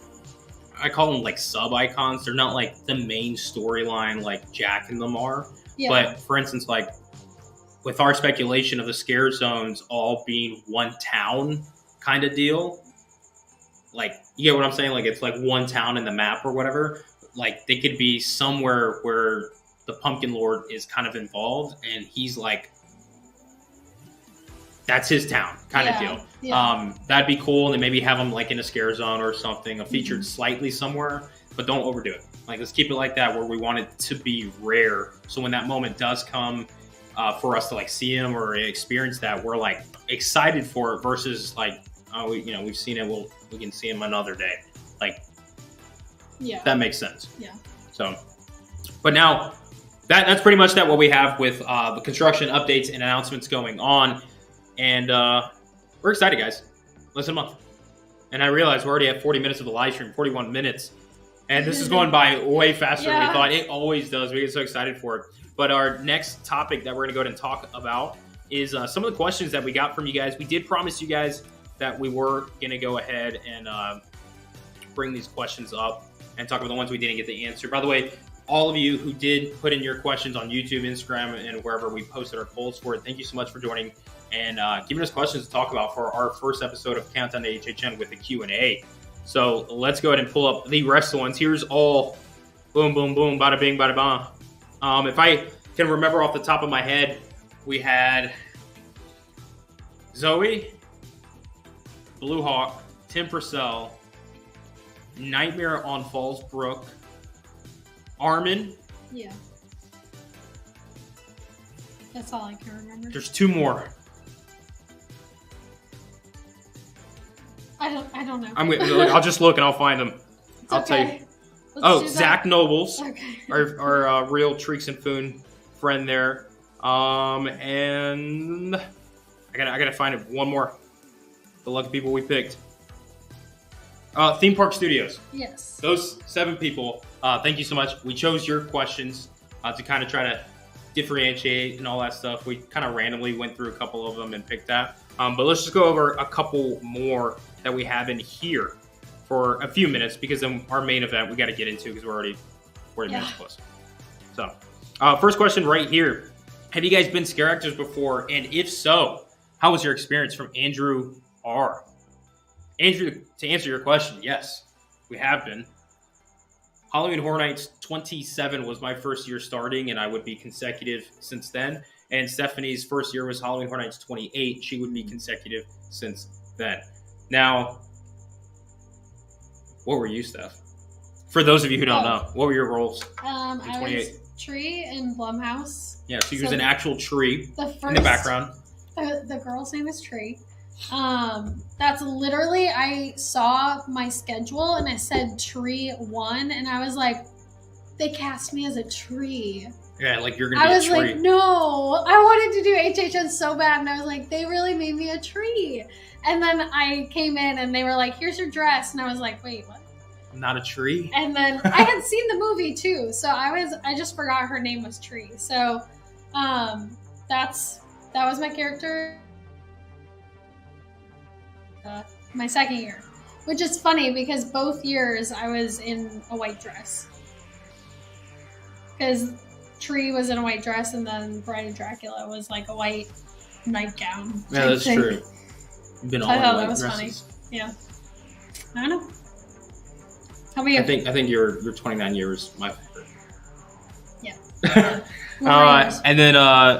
Speaker 1: I call them like sub icons. They're not like the main storyline like Jack and them are. Yeah. But for instance, like with our speculation of the scare zones all being one town kind of deal, like you get what I'm saying? Like it's like one town in the map or whatever. Like they could be somewhere where the Pumpkin Lord is kind of involved and he's like, that's his town kind of deal. Yeah. That'd be cool. And then maybe have him like in a scare zone or something, featured slightly somewhere, but don't overdo it. Like let's keep it like that where we want it to be rare. So when that moment does come for us to like see him or experience that, we're like excited for it versus like, oh, we've seen it. We can see him another day. Like, yeah, that makes sense. Yeah. So, but now that's pretty much what we have with the construction updates and announcements going on. And we're excited, guys. Less than a month. And I realize we're already at 40 minutes of the live stream, 41 minutes. And this is going by way faster than we thought. It always does. We get so excited for it. But our next topic that we're going to go ahead and talk about is some of the questions that we got from you guys. We did promise you guys that we were going to go ahead and bring these questions up and talk about the ones we didn't get the answer. By the way, all of you who did put in your questions on YouTube, Instagram, and wherever we posted our polls for it, thank you so much for joining and giving us questions to talk about for our first episode of Countdown to HHN with the Q&A. So let's go ahead and pull up the rest of the ones. Here's all boom, boom, boom, bada bing, bada bang. If I can remember off the top of my head, we had Zoe, Blue Hawk, Tim Purcell, Nightmare on Falls Brook, Armin.
Speaker 2: Yeah. That's all I can remember.
Speaker 1: There's two more.
Speaker 2: I don't know.
Speaker 1: I'll just look and I'll find them. I'll tell you. Zach Nobles, our real Treeks and Foon friend there. And I gotta find it. One more. The lucky people we picked. Theme Park Studios.
Speaker 2: Yes.
Speaker 1: Those 7 people. Thank you so much. We chose your questions to kind of try to differentiate and all that stuff. We kind of randomly went through a couple of them and picked that. But let's just go over a couple more that we have in here for a few minutes because then our main event we got to get into because we're already 40 minutes plus. So, first question right here. Have you guys been scare actors before? And if so, how was your experience? From Andrew R. Andrew, to answer your question, yes, we have been. Halloween Horror Nights 27 was my first year starting, and I would be consecutive since then. And Stephanie's first year was Halloween Horror Nights 28. She would be consecutive since then. Now, what were you, Steph? For those of you who don't know, what were your roles?
Speaker 2: I was Tree in Blumhouse.
Speaker 1: Yeah, so you was an actual tree in the background.
Speaker 2: The girl's name is Tree. That's literally, I saw my schedule and I said Tree 1 and I was like, they cast me as a tree.
Speaker 1: Yeah, like you're gonna be a tree.
Speaker 2: I was like, no, I wanted to do HHN so bad, and I was like, they really made me a tree. And then I came in and they were like, here's your dress, and I was like, wait, what?
Speaker 1: I'm not a tree.
Speaker 2: And then I had seen the movie too, so I just forgot her name was Tree. So that was my character. My second year, which is funny because both years I was in a white dress. Because Tree was in a white dress and then Bride of Dracula was like a white nightgown.
Speaker 1: Yeah, that's true. You've been all in white dresses. Funny. Yeah.
Speaker 2: I don't know. How about you?
Speaker 1: I think your 29 years my favorite.
Speaker 2: Yeah.
Speaker 1: And then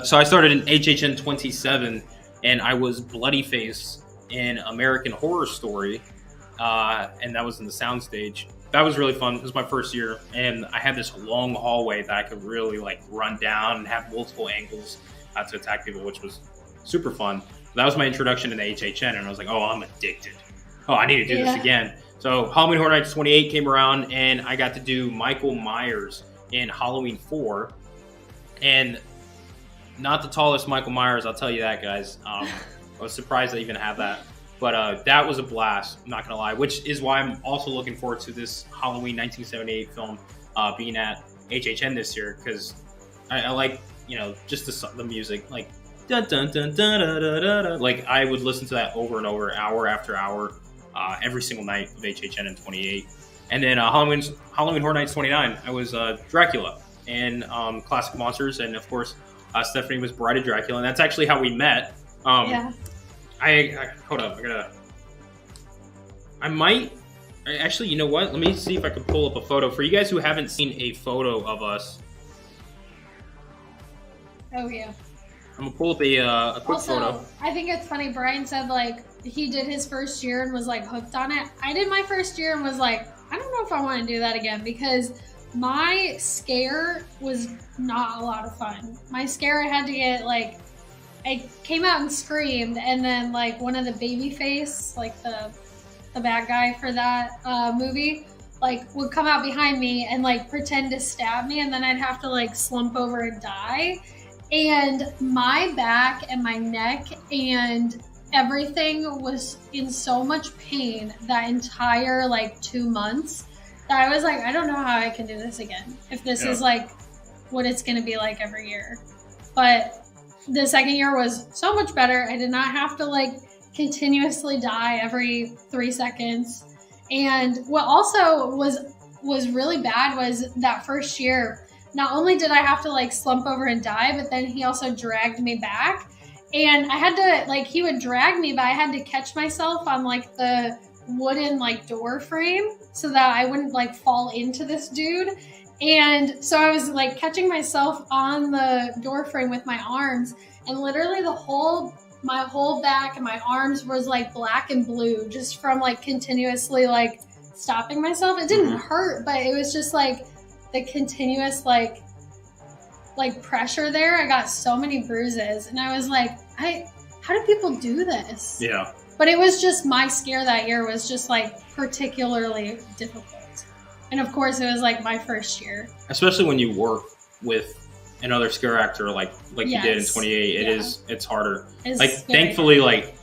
Speaker 1: so I started in HHN 27 and I was Bloodyface in American Horror Story. And that was in the soundstage. That was really fun. It was my first year, and I had this long hallway that I could really like run down and have multiple angles to attack people, which was super fun. That was my introduction to the HHN, and I was like, oh, I'm addicted. Oh, I need to do this again. So Halloween Horror Nights 28 came around, and I got to do Michael Myers in Halloween 4. And not the tallest Michael Myers, I'll tell you that, guys. I was surprised I even have that. But that was a blast. I'm not gonna lie, which is why I'm also looking forward to this Halloween 1978 film being at HHN this year, because I like, just the music, like dun dun dun dun dun dun dun dun. Like I would listen to that over and over, hour after hour, every single night of HHN in 28. And then Halloween Horror Nights 29, I was Dracula and Classic Monsters, and of course Stephanie was Bride of Dracula, and that's actually how we met.
Speaker 2: Yeah.
Speaker 1: I hold up. I might actually. You know what? Let me see if I can pull up a photo for you guys who haven't seen a photo of us.
Speaker 2: Oh yeah.
Speaker 1: I'm gonna pull up a quick photo.
Speaker 2: I think it's funny. Brian said like he did his first year and was like hooked on it. I did my first year and was like, I don't know if I want to do that again, because my scare was not a lot of fun. My scare, I had to get like, I came out and screamed, and then like one of the baby face, like the bad guy for that movie, like would come out behind me and like pretend to stab me, and then I'd have to like slump over and die. And my back and my neck and everything was in so much pain that entire like 2 months that I was like, I don't know how I can do this again if this is like what it's going to be like every year. But the second year was so much better. I did not have to like continuously die every 3 seconds. And what also was really bad was that first year, not only did I have to like slump over and die, but then he also dragged me back. And I had to, like, he would drag me, but I had to catch myself on, like, the wooden, like, door frame so that I wouldn't, like, fall into this dude. And so I was, like, catching myself on the door frame with my arms. And literally my whole back and my arms was, like, black and blue just from, like, continuously, like, stopping myself. It didn't hurt, but it was just, like, the continuous, like pressure there. I got so many bruises, and I was like, how do people do this? Yeah. But it was just my scare that year was just like particularly difficult. And of course it was like my first year. Especially when you work with another scare actor like you did in 28, it's harder. It's like thankfully hard. Like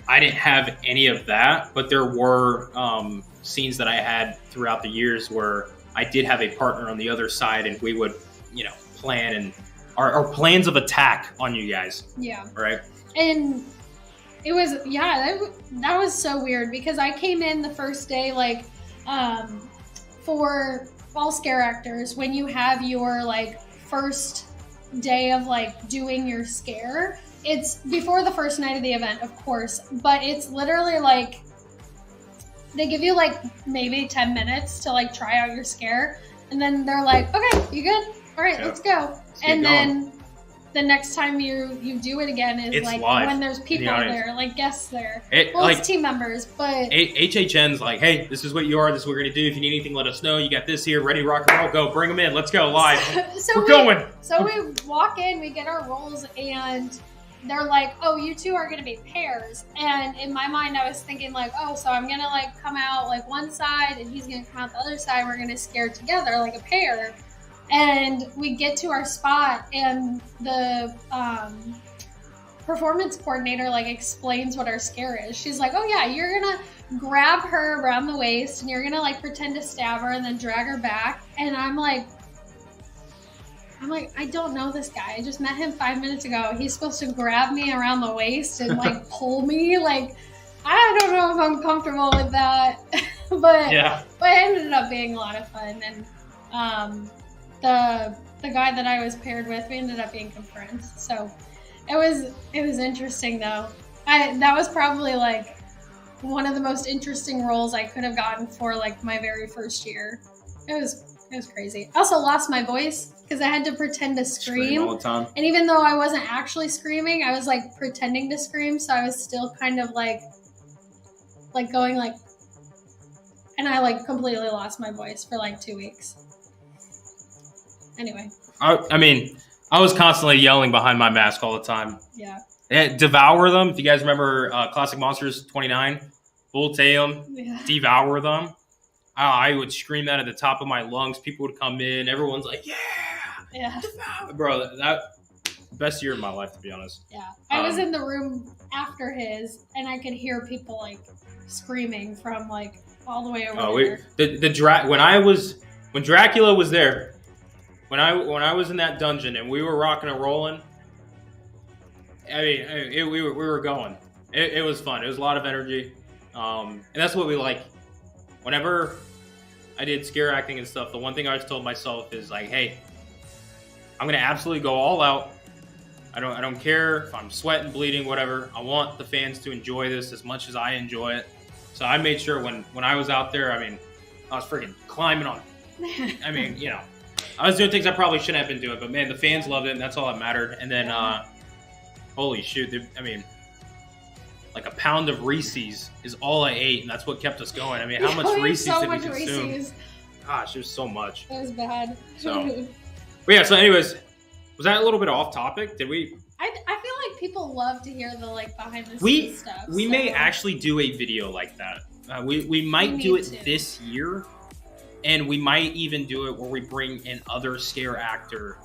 Speaker 2: I didn't have any of that, but there were scenes that I had throughout the years where I did have a partner on the other side, and we would, plan and our plans of attack on you guys. Yeah. Right. And it was, that was so weird because I came in the first day, like, for all scare actors, when you have your, like, first day of, like, doing your scare, it's before the first night of the event, of course, but it's literally, like, they give you, like, maybe 10 minutes to, like, try out your scare, and then they're like, okay, you good? All right, let's go. And then the next time you do it again is it's like live, when there's people there, like guests there. It's team members, but
Speaker 1: HHN's like, hey, this is what you are. This is what we're gonna do. If you need anything, let us know. You got this here, ready, rock and roll. Go, bring them in. Let's go live. We're going.
Speaker 2: So we walk in, we get our rolls, and they're like, oh, you two are gonna be pairs. And in my mind, I was thinking like, oh, so I'm gonna like come out like one side, and he's gonna come out the other side. We're gonna scare together like a pair. And we get to our spot, and the performance coordinator like explains what our scare is. She's like, oh yeah, you're gonna grab her around the waist, and you're gonna like pretend to stab her and then drag her back. And I'm like, I don't know this guy. I just met him 5 minutes ago. He's supposed to grab me around the waist and like pull me. Like, I don't know if I'm comfortable with that. but it ended up being a lot of fun. And the guy that I was paired with, we ended up being good friends. So it was interesting though. That was probably like one of the most interesting roles I could have gotten for like my very first year. It was crazy. I also lost my voice because I had to pretend to scream
Speaker 1: all the time.
Speaker 2: And even though I wasn't actually screaming, I was like pretending to scream. So I was still kind of like going like, and I like completely lost my voice for like 2 weeks. Anyway.
Speaker 1: I mean, I was constantly yelling behind my mask all the time. Yeah. Devour them. If you guys remember Classic Monsters 29, Bull Tatum, devour them. I would scream that at the top of my lungs. People would come in. Everyone's like, yeah. Devour. Bro, best year of my life, to be honest.
Speaker 2: Yeah, I was in the room after his, and I could hear people like screaming from like all the way over there. When Dracula was there, when I was in that dungeon and we were rocking and rolling. I mean, we were going. It was fun. It was a lot of energy, and that's what we like. Whenever I did scare acting and stuff, the one thing I always told myself is like, hey, I'm gonna absolutely go all out. I don't care if I'm sweating, bleeding, whatever. I want the fans to enjoy this as much as I enjoy it. So I made sure when I was out there, I mean, I was freaking climbing on. I mean, you know, I was doing things I probably shouldn't have been doing, but man, the fans loved it, and that's all that mattered. And then, holy shoot, I mean, like a pound of Reese's is all I ate, and that's what kept us going. I mean, how much Reese's did we consume? Reese's.
Speaker 1: Gosh, it was so much.
Speaker 2: It was bad.
Speaker 1: So, but yeah. So, anyways, was that a little bit off topic? Did we?
Speaker 2: I feel like people love to hear the like behind the scenes stuff.
Speaker 1: We may actually do a video like that. We might do it this year, and we might even do it where we bring in other scare actor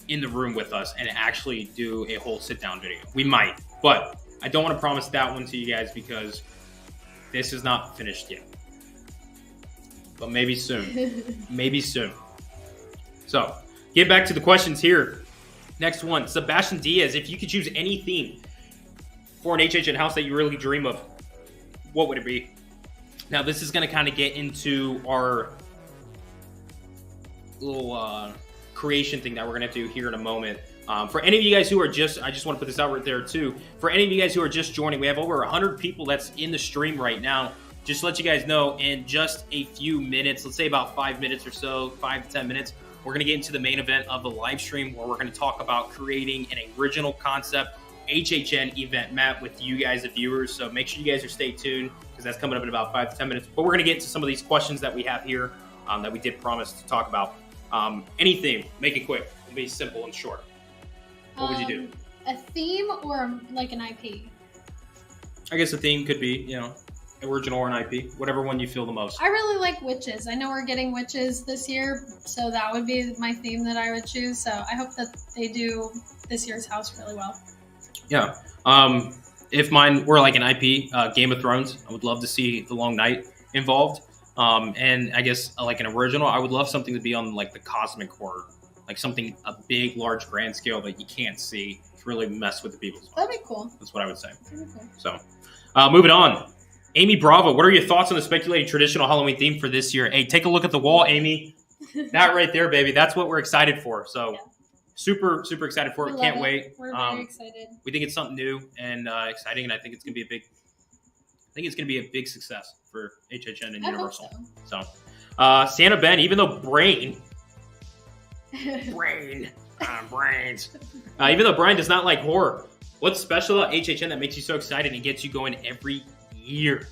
Speaker 1: in the room with us and actually do a whole sit down video. We might, but I don't want to promise that one to you guys because this is not finished yet. But maybe soon. Maybe soon. So, get back to the questions here. Next one, Sebastian Diaz. If you could choose any theme for an HHN house that you really dream of, what would it be? Now, this is going to kind of get into our little creation thing that we're going to do here in a moment. For any of you guys who are I just want to put this out right there too. For any of you guys who are just joining, we have over 100 people that's in the stream right now. Just to let you guys know, in just a few minutes, let's say about 5 minutes or so, 5 to 10 minutes, we're going to get into the main event of the live stream where we're going to talk about creating an original concept HHN event map with you guys, the viewers. So make sure you guys are stay tuned because that's coming up in about 5 to 10 minutes. But we're going to get into some of these questions that we have here that we did promise to talk about. Any theme, make it quick. It'll be simple and short. What would you do?
Speaker 2: A theme or like an IP?
Speaker 1: I guess a theme could be, you know, original or an IP, whatever one you feel the most.
Speaker 2: I really like witches. I know we're getting witches this year, so that would be my theme that I would choose. So I hope that they do this year's house really well.
Speaker 1: Yeah. If mine were like an IP, Game of Thrones, I would love to see the Long Night involved. And I guess like an original, I would love something to be on like the cosmic horror, like something, a big, large, grand scale that you can't see to really mess with the people.
Speaker 2: That'd be cool.
Speaker 1: That's what I would say.
Speaker 2: That'd be cool.
Speaker 1: So, moving on. Amy Bravo, what are your thoughts on the speculated traditional Halloween theme for this year? Hey, take a look at the wall, Amy. That right there, baby. That's what we're excited for. So, yeah. Super, super excited for it. Can't wait.
Speaker 2: We're very excited.
Speaker 1: We think it's something new and exciting, and I think it's gonna be a big success for HHN and Universal. So, Santa Ben, even though brains, even though Brian does not like horror, what's special about HHN that makes you so excited and gets you going every year?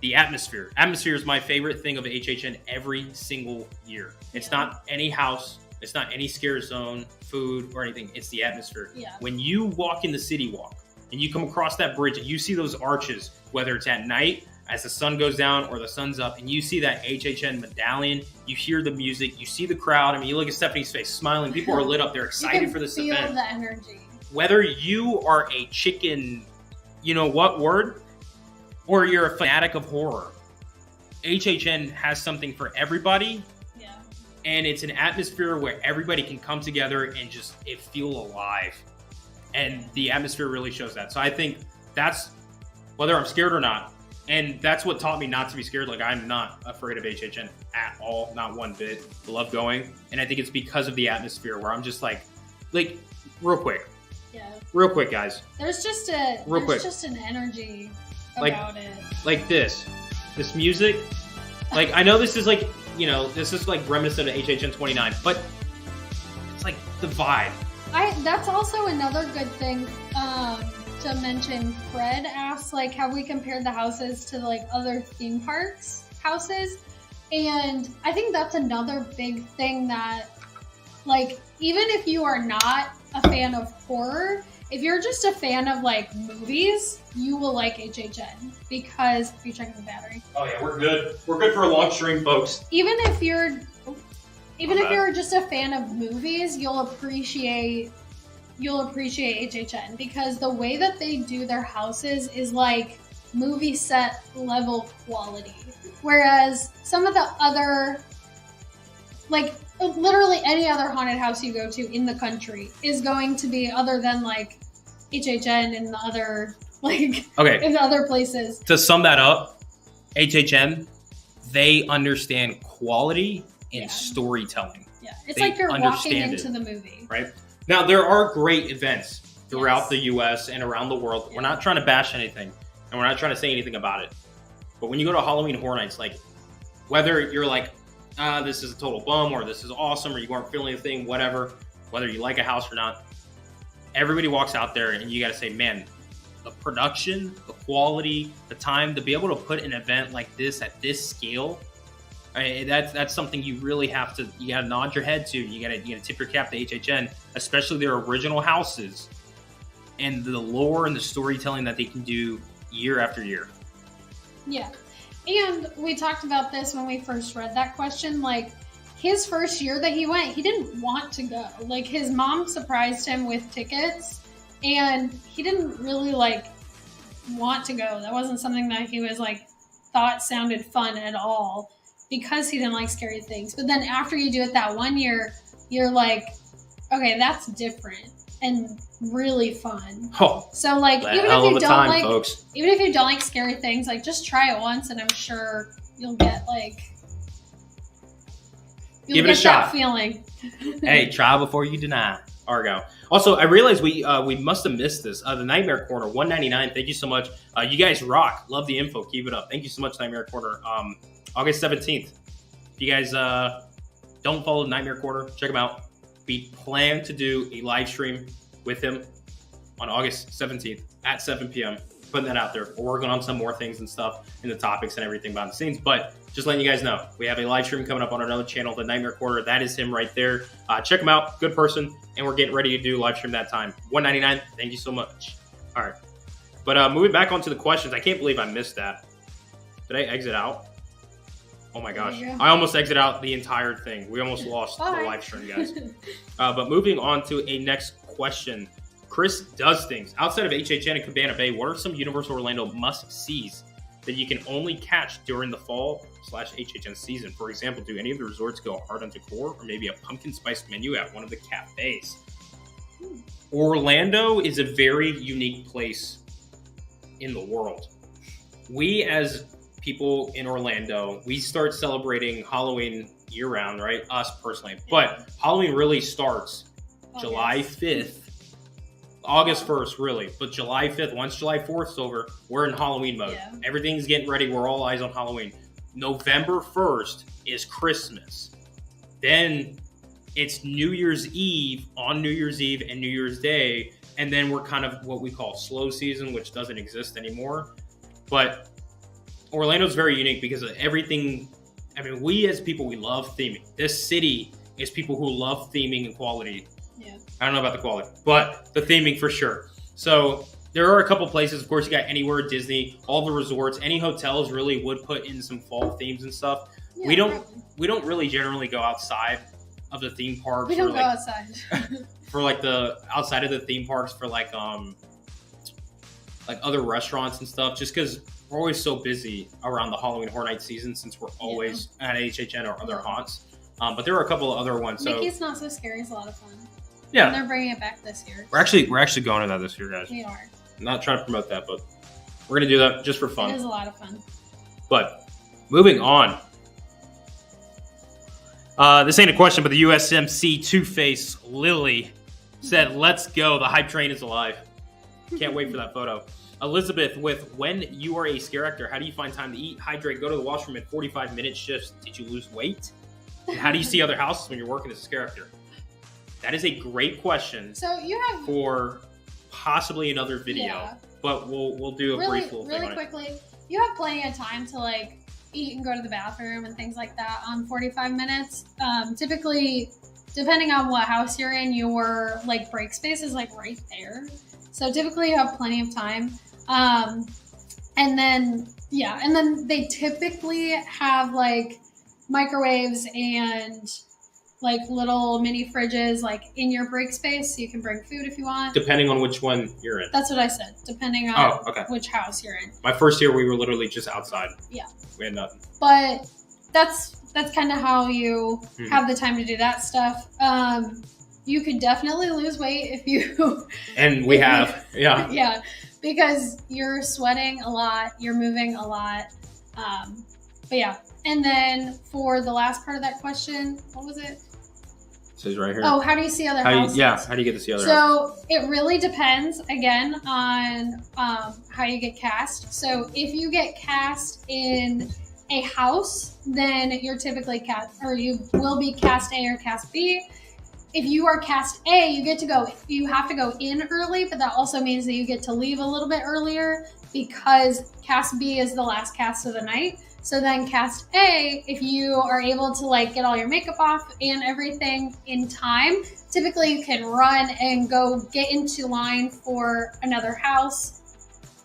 Speaker 1: The atmosphere. Atmosphere is my favorite thing of HHN every single year. It's not any house. It's not any scare zone, food, or anything. It's the atmosphere.
Speaker 2: Yeah.
Speaker 1: When you walk in the city walk and you come across that bridge and you see those arches, whether it's at night as the sun goes down or the sun's up, and you see that HHN medallion, you hear the music, you see the crowd. I mean, you look at Stephanie's face, smiling. People are lit up. They're excited for this event.
Speaker 2: Feel the energy.
Speaker 1: Whether you are a chicken, you know what word, or you're a fanatic of horror, HHN has something for everybody.
Speaker 2: Yeah.
Speaker 1: And it's an atmosphere where everybody can come together and just feel alive. And the atmosphere really shows that. So I think that's whether I'm scared or not. And that's what taught me not to be scared. Like, I'm not afraid of HHN at all, not one bit. I love going. And I think it's because of the atmosphere where I'm just like real quick.
Speaker 2: Yeah.
Speaker 1: Real quick, guys.
Speaker 2: There's just an energy about it. Like
Speaker 1: this music. Like, I know this is like, you know, this is like reminiscent of HHN 29, but it's like the vibe.
Speaker 2: That's also another good thing to mention. Fred asked, like, have we compared the houses to like other theme parks houses? And I think that's another big thing that, like, even if you are not a fan of horror, if you're just a fan of like movies, you will like HHN because you're checking the battery.
Speaker 1: Oh yeah, we're good. We're good for a long stream, folks.
Speaker 2: Even if you're Even if you're just a fan of movies, you'll appreciate HHN because the way that they do their houses is like movie set level quality. Whereas some of the other, like literally any other haunted house you go to in the country is going to be, other than like HHN and the other, like, in the other places.
Speaker 1: To sum that up, HHN, they understand quality and storytelling.
Speaker 2: Yeah, it's like you're walking into the movie.
Speaker 1: Right? Now, there are great events throughout the U.S. and around the world. We're not trying to bash anything, and we're not trying to say anything about it. But when you go to Halloween Horror Nights, like, whether you're like, this is a total bum, or this is awesome, or you weren't feeling a thing, whatever, whether you like a house or not, everybody walks out there, and you got to say, man, the production, the quality, the time, to be able to put an event like this at this scale, that's something you really have to, you got to nod your head to. You got to tip your cap to HHN, especially their original houses and the lore and the storytelling that they can do year after year.
Speaker 2: Yeah. And we talked about this when we first read that question. Like, his first year that he went, he didn't want to go. Like, his mom surprised him with tickets, and he didn't really, like, want to go. That wasn't something that he was, like, thought sounded fun at all because he didn't like scary things. But then after you do it that 1 year, you're like, okay, that's different and really fun.
Speaker 1: Oh,
Speaker 2: so like, even if you don't like scary things, like, just try it once, and I'm sure you'll get
Speaker 1: give it a shot.
Speaker 2: That feeling.
Speaker 1: Hey, try before you deny. Argo. Also, I realized we must have missed this. The Nightmare Corner, $1.99. Thank you so much. You guys rock. Love the info. Keep it up. Thank you so much, Nightmare Corner. August 17th. If you guys don't follow Nightmare Corner, check him out. We plan to do a live stream with him on August 17th at 7 p.m. Putting that out there. We're working on some more things and stuff in the topics and everything behind the scenes. But just letting you guys know, we have a live stream coming up on another channel, the Nightmare Corner. That is him right there. Check him out. Good person. And we're getting ready to do live stream that time. $1.99. Thank you so much. All right. But moving back onto the questions, I can't believe I missed that. Did I exit out? Oh my gosh. I almost exited out the entire thing. We almost lost the live stream, guys. But moving on to a next question. Chris does things. Outside of HHN and Cabana Bay, what are some Universal Orlando must-sees that you can only catch during the fall/HHN season? For example, do any of the resorts go hard on decor, or maybe a pumpkin spice menu at one of the cafes? Orlando is a very unique place in the world. We, as people in Orlando, we start celebrating Halloween year-round, right? Us personally. But Halloween really starts July 5th. August 1st, really. But July 5th, once July 4th is over, we're in Halloween mode. Yeah. Everything's getting ready. We're all eyes on Halloween. November 1st is Christmas. Then it's New Year's Eve, on New Year's Eve and New Year's Day. And then we're kind of what we call slow season, which doesn't exist anymore. But Orlando's very unique because of everything. I mean, we as people, we love theming. This city is people who love theming and quality. Yeah. I don't know about the quality, but the theming for sure. So there are a couple places. Of course, you got Anywhere Disney, all the resorts, any hotels really would put in some fall themes and stuff. Yeah, we don't really generally go outside of the theme parks.
Speaker 2: We don't go outside.
Speaker 1: For like the outside of the theme parks for like other restaurants and stuff, just because we're always so busy around the Halloween Horror Night season since we're always at HHN or other haunts. But there are a couple of other ones.
Speaker 2: Mickey's Not So Scary is a lot of fun.
Speaker 1: Yeah,
Speaker 2: and they're bringing it back this year.
Speaker 1: We're actually going to that this year, guys.
Speaker 2: We are.
Speaker 1: I'm not trying to promote that, but we're gonna do that just for fun.
Speaker 2: It is a lot of fun.
Speaker 1: But moving on. This ain't a question, but the USMC Two-Face Lily said, "Let's go. The hype train is alive." Can't wait for that photo. Elizabeth with, when you are a scare actor, how do you find time to eat, hydrate, go to the washroom in 45-minute shifts? Did you lose weight? And how do you see other houses when you're working as a scare actor? That is a great question.
Speaker 2: So you have
Speaker 1: for possibly another video, but we'll do a brief little thing on
Speaker 2: quickly. It. You have plenty of time to like eat and go to the bathroom and things like that on 45 minutes. Typically, depending on what house you're in, your like break space is like right there. So typically you have plenty of time. And then they typically have like microwaves and like little mini fridges like in your break space so you can bring food if you want.
Speaker 1: Depending on which one you're in.
Speaker 2: That's what I said. Depending on which house you're in.
Speaker 1: My first year, we were literally just outside.
Speaker 2: Yeah.
Speaker 1: We had nothing.
Speaker 2: But that's kind of how you have the time to do that stuff. You could definitely lose weight if you...
Speaker 1: And we have, yeah.
Speaker 2: Yeah, because you're sweating a lot, you're moving a lot. But yeah. And then for the last part of that question, what was it?
Speaker 1: It says right here.
Speaker 2: Oh, how do you see other houses?
Speaker 1: How do you get to see other houses?
Speaker 2: So it really depends, again, on how you get cast. So if you get cast in a house, then you're typically cast, or you will be cast A or cast B. If you are cast A, you have to go in early, but that also means that you get to leave a little bit earlier because cast B is the last cast of the night. So then cast A, if you are able to like get all your makeup off and everything in time, typically you can run and go get into line for another house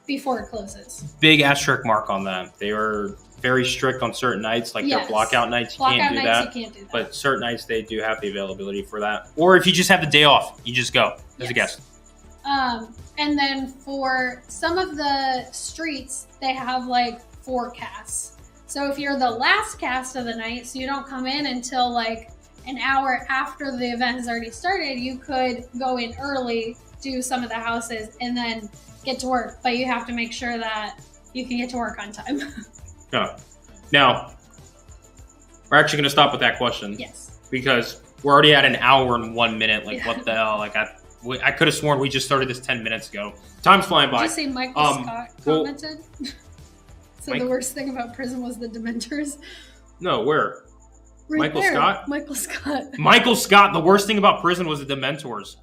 Speaker 2: before it closes.
Speaker 1: Big asterisk mark on that. They are very strict on certain nights, like their blockout nights. You can't do that. But certain nights they do have the availability for that. Or if you just have the day off, you just go as a guest.
Speaker 2: And then for some of the streets, they have like 4 casts. So if you're the last cast of the night, so you don't come in until like an hour after the event has already started, you could go in early, do some of the houses, and then get to work. But you have to make sure that you can get to work on time.
Speaker 1: No. Now, we're actually going to stop with that question.
Speaker 2: Yes.
Speaker 1: Because we're already at an hour and 1 minute. Like, what the hell? Like, I could have sworn we just started this 10 minutes ago. Time's flying by.
Speaker 2: Did you say Michael Scott commented? So the worst thing about prison was the Dementors?
Speaker 1: No, where? Michael Scott?
Speaker 2: Michael Scott.
Speaker 1: Michael Scott. The worst thing about prison was the Dementors.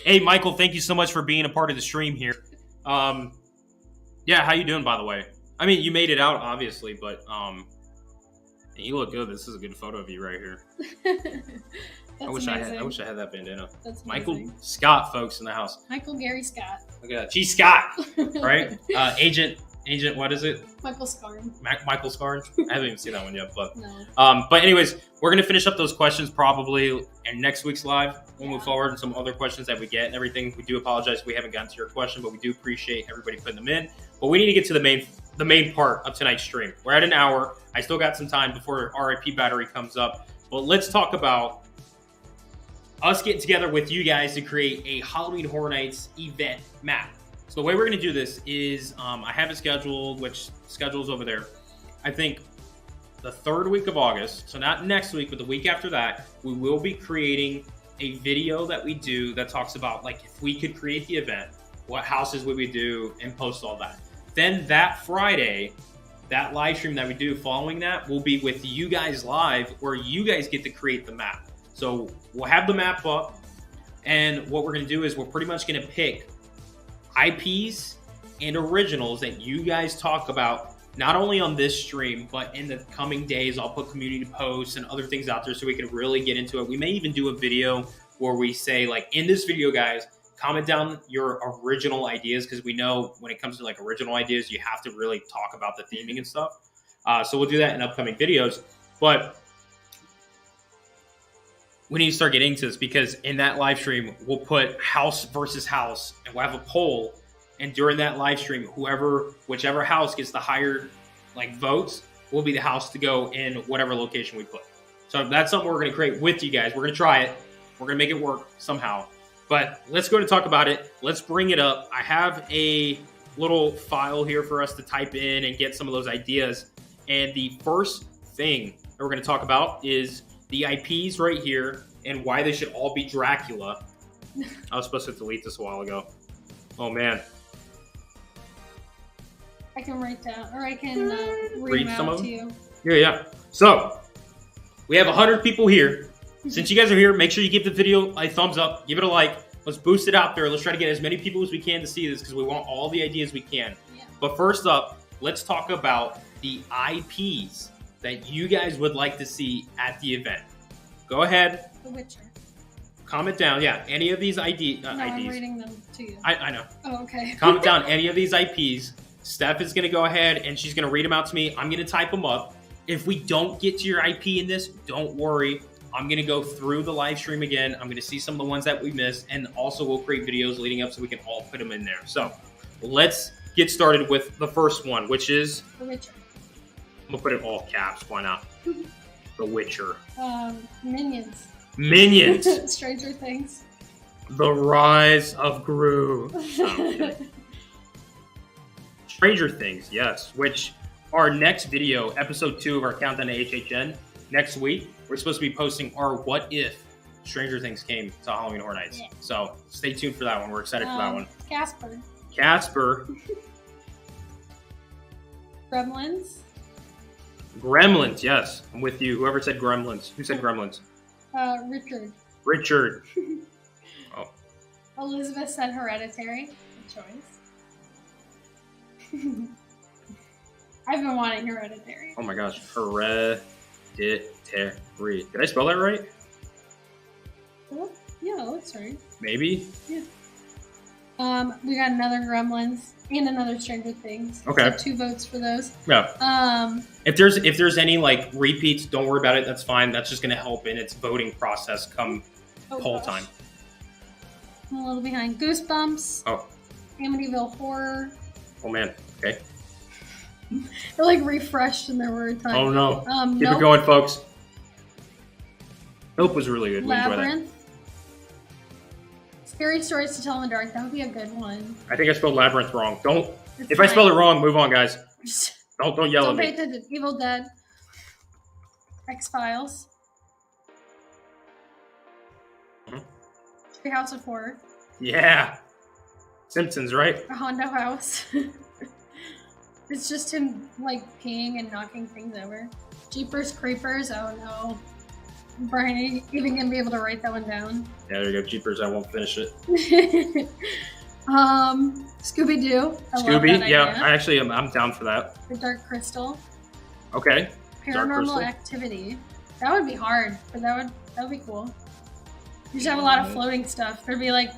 Speaker 1: Hey, Michael, thank you so much for being a part of the stream here. Yeah, how you doing, by the way? I mean, you made it out, obviously, but you look good. This is a good photo of you right here. I wish I had that bandana. That's Michael Scott, folks, in the house.
Speaker 2: Michael Gary Scott.
Speaker 1: Look at that. G. Scott, right? Agent, what is it?
Speaker 2: Michael Scarn.
Speaker 1: Michael Scarn? I haven't even seen that one yet, but
Speaker 2: no.
Speaker 1: But anyways, we're gonna finish up those questions probably in next week's live. We'll move forward and some other questions that we get and everything. We do apologize if we haven't gotten to your question, but we do appreciate everybody putting them in. But we need to get to the main part of tonight's stream. We're at an hour. I still got some time before RIP battery comes up. But let's talk about us getting together with you guys to create a Halloween Horror Nights event map. So the way we're going to do this is I have it scheduled, which schedule's over there. I think the 3rd week of August, so not next week, but the week after that, we will be creating a video that we do that talks about, like, if we could create the event, what houses would we do, and post all that. Then that Friday, that live stream that we do following that will be with you guys live, where you guys get to create the map. So we'll have the map up, and what we're going to do is we're pretty much going to pick IPs and originals that you guys talk about, not only on this stream, but in the coming days. I'll put community posts and other things out there so we can really get into it. We may even do a video where we say, like, in this video, guys, comment down your original ideas, because we know when it comes to like original ideas, you have to really talk about the theming and stuff. So we'll do that in upcoming videos. But we need to start getting into this, because in that live stream, we'll put house versus house, and we'll have a poll. And during that live stream, whichever house gets the higher like votes will be the house to go in whatever location we put. So that's something we're going to create with you guys. We're going to try it. We're going to make it work somehow. But let's go to talk about it. Let's bring it up. I have a little file here for us to type in and get some of those ideas. And the first thing that we're going to talk about is the IPs right here and why they should all be Dracula. I was supposed to delete this a while ago. Oh, man.
Speaker 2: I can write down, or I can read them out to you.
Speaker 1: Yeah. So, we have 100 people here. Since you guys are here, make sure you give the video a thumbs up. Give it a like. Let's boost it out there. Let's try to get as many people as we can to see this, because we want all the ideas we can. Yeah. But first up, let's talk about the IPs that you guys would like to see at the event. Go ahead.
Speaker 2: The Witcher.
Speaker 1: Comment down. Yeah, any of these IDs.
Speaker 2: I'm reading them to you.
Speaker 1: I know.
Speaker 2: Oh, okay.
Speaker 1: Comment down any of these IPs. Steph is going to go ahead and she's going to read them out to me. I'm going to type them up. If we don't get to your IP in this, don't worry. I'm going to go through the live stream again. I'm going to see some of the ones that we missed, and also we'll create videos leading up so we can all put them in there. So let's get started with the first one, which is
Speaker 2: The Witcher.
Speaker 1: I'm going to put it all caps. Why not? The Witcher.
Speaker 2: Minions.
Speaker 1: Minions.
Speaker 2: Stranger Things.
Speaker 1: The Rise of Gru. Stranger Things, yes. Which our next video, episode 2 of our Countdown to HHN, next week, we're supposed to be posting our What If Stranger Things came to Halloween Horror Nights. Yeah. So stay tuned for that one. We're excited for that one. Casper. Gremlins, yes. I'm with you. Whoever said Gremlins. Who said Gremlins? Richard. Oh.
Speaker 2: Elizabeth said Hereditary. Good choice. I've been wanting Hereditary.
Speaker 1: Oh my gosh. Hereditary. Did I spell that right?
Speaker 2: Yeah, it looks right.
Speaker 1: Maybe?
Speaker 2: Yeah. We got another Gremlins and another Stranger Things.
Speaker 1: Okay.
Speaker 2: So 2 votes for those.
Speaker 1: Yeah. If there's any like repeats, don't worry about it. That's fine. That's just gonna help in its voting process come poll time.
Speaker 2: I'm a little behind. Goosebumps.
Speaker 1: Oh.
Speaker 2: Amityville Horror.
Speaker 1: Oh man. Okay.
Speaker 2: It like refreshed in their word time.
Speaker 1: Oh no. Keep
Speaker 2: Nope.
Speaker 1: it going, folks. Nope was really good.
Speaker 2: Labyrinth. Scary Stories to Tell in the Dark. That would be a good one.
Speaker 1: I think I spelled Labyrinth wrong. If
Speaker 2: fine.
Speaker 1: I spelled it wrong, move on, guys. Don't yell at me.
Speaker 2: Don't pay attention. Evil Dead. X-Files. Treehouse of Horror.
Speaker 1: Yeah. Simpsons, right?
Speaker 2: A Hondo House. It's just him like peeing and knocking things over. Jeepers Creepers. Oh no. Brian, even gonna be able to write that one down.
Speaker 1: Yeah, there you go. Jeepers, I won't finish it.
Speaker 2: Scooby-Doo.
Speaker 1: Scooby, yeah, I'm down for that.
Speaker 2: The Dark Crystal.
Speaker 1: Okay.
Speaker 2: Paranormal Activity. That would be hard, but that would be cool. You should have a lot of floating stuff. There'd be like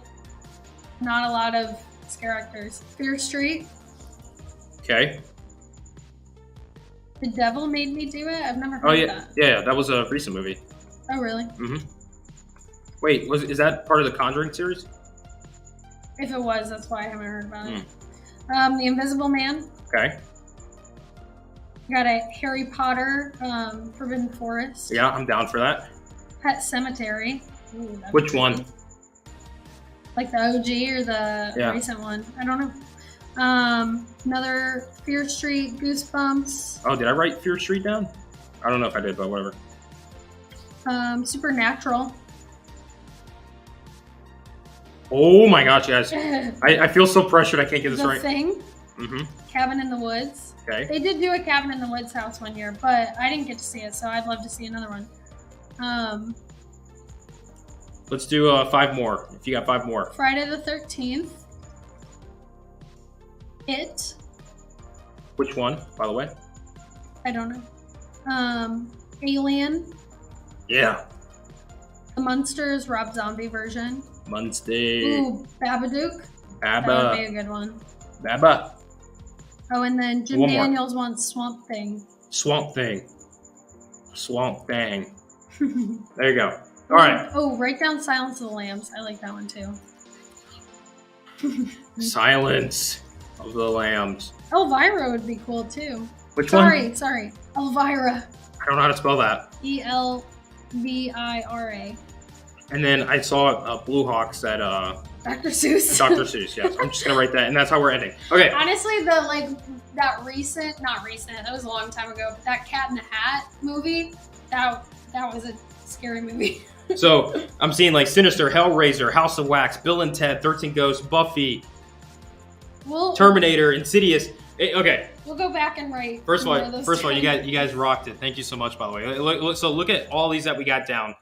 Speaker 2: not a lot of scare actors. Fear Street.
Speaker 1: Okay.
Speaker 2: The Devil Made Me Do It. I've never heard of that.
Speaker 1: Yeah, that was a recent movie.
Speaker 2: Oh really?
Speaker 1: Mm-hmm. Wait, is that part of the Conjuring series?
Speaker 2: If it was, that's why I haven't heard about it. The Invisible Man.
Speaker 1: Okay.
Speaker 2: You got a Harry Potter, Forbidden Forest.
Speaker 1: Yeah, I'm down for that.
Speaker 2: Pet Cemetery. Ooh,
Speaker 1: which one?
Speaker 2: Like the OG or the recent one? I don't know. Another Fear Street, Goosebumps.
Speaker 1: Oh, did I write Fear Street down? I don't know if I did, but whatever.
Speaker 2: Supernatural.
Speaker 1: Oh my gosh, guys. I feel so pressured I can't get this right.
Speaker 2: The Thing.
Speaker 1: Mm-hmm.
Speaker 2: Cabin in the Woods.
Speaker 1: Okay.
Speaker 2: They did do a Cabin in the Woods house one year, but I didn't get to see it, so I'd love to see another one.
Speaker 1: Let's do 5 more, if you got 5 more.
Speaker 2: Friday the 13th. It.
Speaker 1: Which one, by the way?
Speaker 2: I don't know. Alien.
Speaker 1: Yeah.
Speaker 2: The Munsters Rob Zombie version.
Speaker 1: Munster.
Speaker 2: Ooh, Babadook.
Speaker 1: Baba.
Speaker 2: That would be a good one.
Speaker 1: Baba.
Speaker 2: Oh, and then Jim Daniels wants Swamp Thing.
Speaker 1: Swamp Thing. Swamp Thing. There you go. All right.
Speaker 2: Oh, write down Silence of the Lambs. I like that one too.
Speaker 1: Silence of the Lambs.
Speaker 2: Elvira would be cool too.
Speaker 1: Which one?
Speaker 2: Sorry. Elvira.
Speaker 1: I don't know how to spell that.
Speaker 2: Elvira.
Speaker 1: And then I saw Blue Hawk said
Speaker 2: Dr. Seuss.
Speaker 1: Dr. Seuss, yes. I'm just gonna write that, and that's how we're ending. Okay.
Speaker 2: Honestly, not recent, that was a long time ago, but that Cat in the Hat movie, that was a scary movie.
Speaker 1: So I'm seeing like Sinister, Hellraiser, House of Wax, Bill and Ted, 13 Ghosts, Buffy, Terminator, Insidious. Okay.
Speaker 2: We'll go back and write.
Speaker 1: First of all, you guys rocked it. Thank you so much, by the way. Look at all these that we got down.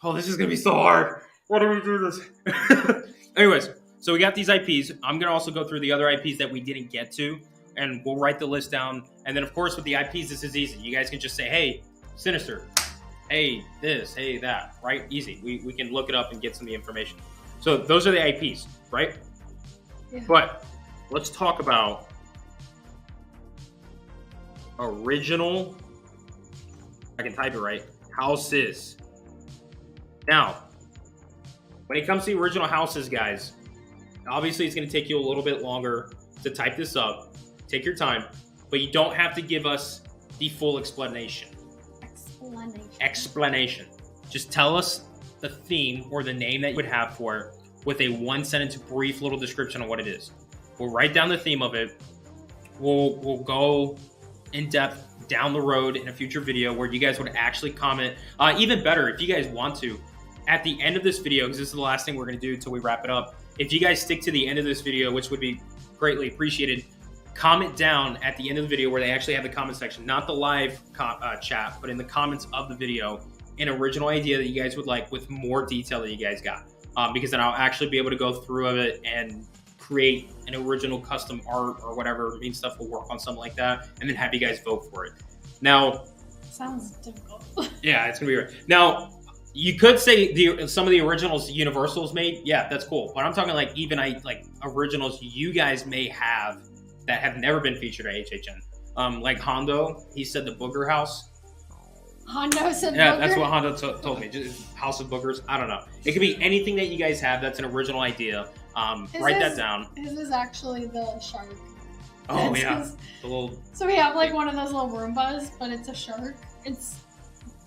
Speaker 1: Oh, this is gonna be so hard. Why do we do this? Anyways, so we got these IPs. I'm gonna also go through the other IPs that we didn't get to, and we'll write the list down. And then, of course, with the IPs, this is easy. You guys can just say, "Hey, Sinister. Hey, this. Hey, that." Right? Easy. We can look it up and get some of the information. So those are the IPs, right?
Speaker 2: Yeah.
Speaker 1: But let's talk about original. I can type it right. Houses. Now, when it comes to the original houses, guys, obviously it's going to take you a little bit longer to type this up. Take your time, but you don't have to give us the full explanation. Explanation. Just tell us the theme or the name that you would have for it with a 1-sentence brief little description of what it is. We'll write down the theme of it. We'll go in depth down the road in a future video where you guys would actually comment. Even better, if you guys want to, at the end of this video, because this is the last thing we're going to do until we wrap it up, if you guys stick to the end of this video, which would be greatly appreciated, comment down at the end of the video where they actually have the comment section, not the live chat, but in the comments of the video, an original idea that you guys would like with more detail that you guys got. Because then I'll actually be able to go through of it and create an original custom art or whatever mean stuff. We'll work on something like that and then have you guys vote for it. Now,
Speaker 2: sounds difficult.
Speaker 1: Yeah, it's gonna be right. Now, you could say some of the originals Universal's made. Yeah, that's cool. But I'm talking like even like originals you guys may have that have never been featured at HHN. Like Hondo, he said the Booger House.
Speaker 2: Hondo said
Speaker 1: yeah,
Speaker 2: booger?
Speaker 1: That's what Hondo told me. Just House of Boogers. I don't know. It could be anything that you guys have that's an original idea. Write that down.
Speaker 2: His is actually the shark.
Speaker 1: Oh,
Speaker 2: That's
Speaker 1: yeah.
Speaker 2: his.
Speaker 1: The little...
Speaker 2: So we have like one of those little Roombas, but it's a shark. It's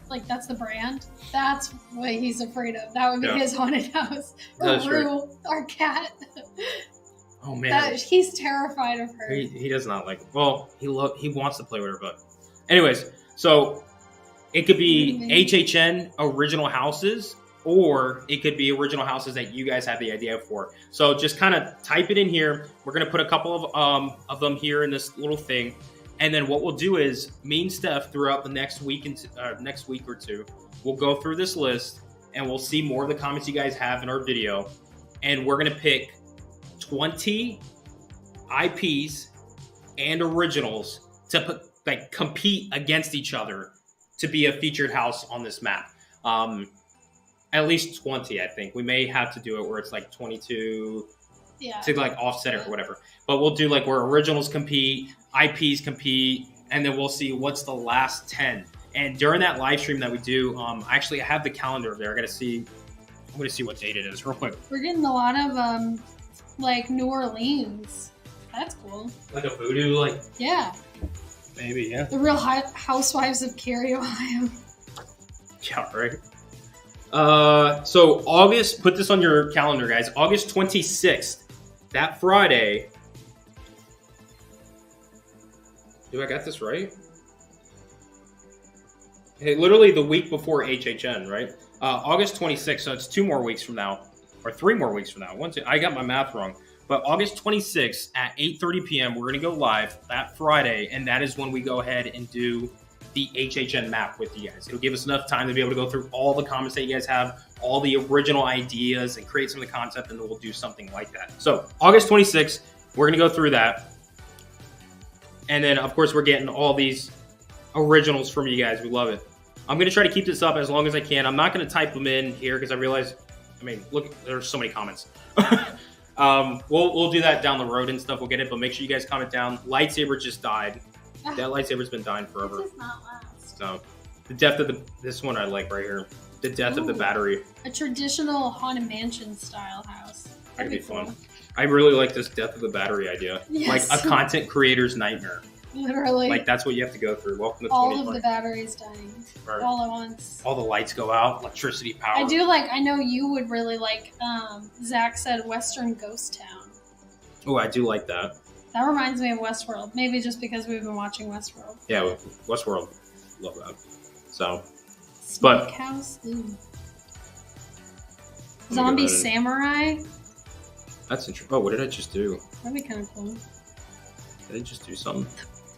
Speaker 2: like, that's the brand. That's what he's afraid of. That would be his haunted house. Or Rue, our cat.
Speaker 1: Oh, man.
Speaker 2: He's terrified of her.
Speaker 1: He does not like... Well, he wants to play with her, but... Anyways, so... It could be HHN original houses, or it could be original houses that you guys have the idea for. So just kind of type it in here. We're going to put a couple of them here in this little thing. And then what we'll do is me and Steph throughout the next week or two, we'll go through this list and we'll see more of the comments you guys have in our video. And we're going to pick 20 IPs and originals to compete against each other to be a featured house on this map. At least 20, I think. We may have to do it where it's like 22 to like offset it or whatever. But we'll do like where originals compete, IPs compete, and then we'll see what's the last 10. And during that live stream that we do, actually I have the calendar there. I'm gonna see what date it is real quick.
Speaker 2: We're getting a lot of like New Orleans. That's cool.
Speaker 1: Like a voodoo, like
Speaker 2: yeah.
Speaker 1: Maybe, yeah.
Speaker 2: The Real Housewives of Cary, Ohio.
Speaker 1: Yeah, right. So August, put this on your calendar, guys. August 26th, that Friday. Do I got this right? Hey, literally the week before HHN, right? August 26th, so it's 2 more weeks from now, or 3 more weeks from now. I got my math wrong. But August 26th at 8:30 p.m., we're going to go live that Friday, and that is when we go ahead and do the HHN map with you guys. It'll give us enough time to be able to go through all the comments that you guys have, all the original ideas, and create some of the concept, and then we'll do something like that. So August 26th, we're going to go through that. And then, of course, we're getting all these originals from you guys. We love it. I'm going to try to keep this up as long as I can. I'm not going to type them in here because I realize, look, there's so many comments. We'll do that down the road and stuff. We'll get it, but make sure you guys comment down. Lightsaber just died. That lightsaber's been dying forever.
Speaker 2: It does not last.
Speaker 1: So the death of this one I like right here. The death of the battery.
Speaker 2: A traditional Haunted Mansion style house.
Speaker 1: That'd be fun. I really like this death of the battery idea.
Speaker 2: Yes.
Speaker 1: Like a content creator's nightmare.
Speaker 2: Literally.
Speaker 1: Like that's what you have to go through. Welcome to
Speaker 2: all
Speaker 1: 2020.
Speaker 2: of the batteries dying all at once.
Speaker 1: All the lights go out. Electricity power.
Speaker 2: I know you would really like, Zach said Western Ghost Town.
Speaker 1: Oh, I do like that.
Speaker 2: That reminds me of Westworld. Maybe just because we've been watching Westworld.
Speaker 1: Yeah, Westworld. Love that. So,
Speaker 2: Snake House? Ooh. Zombie Samurai?
Speaker 1: That's interesting. Oh, what did I just do?
Speaker 2: That'd be kind of cool.
Speaker 1: Did I just do something?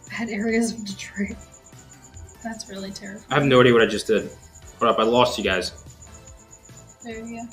Speaker 2: Bad areas of Detroit. That's really terrifying.
Speaker 1: I have no idea what I just did. Hold up, I lost you guys.
Speaker 2: There you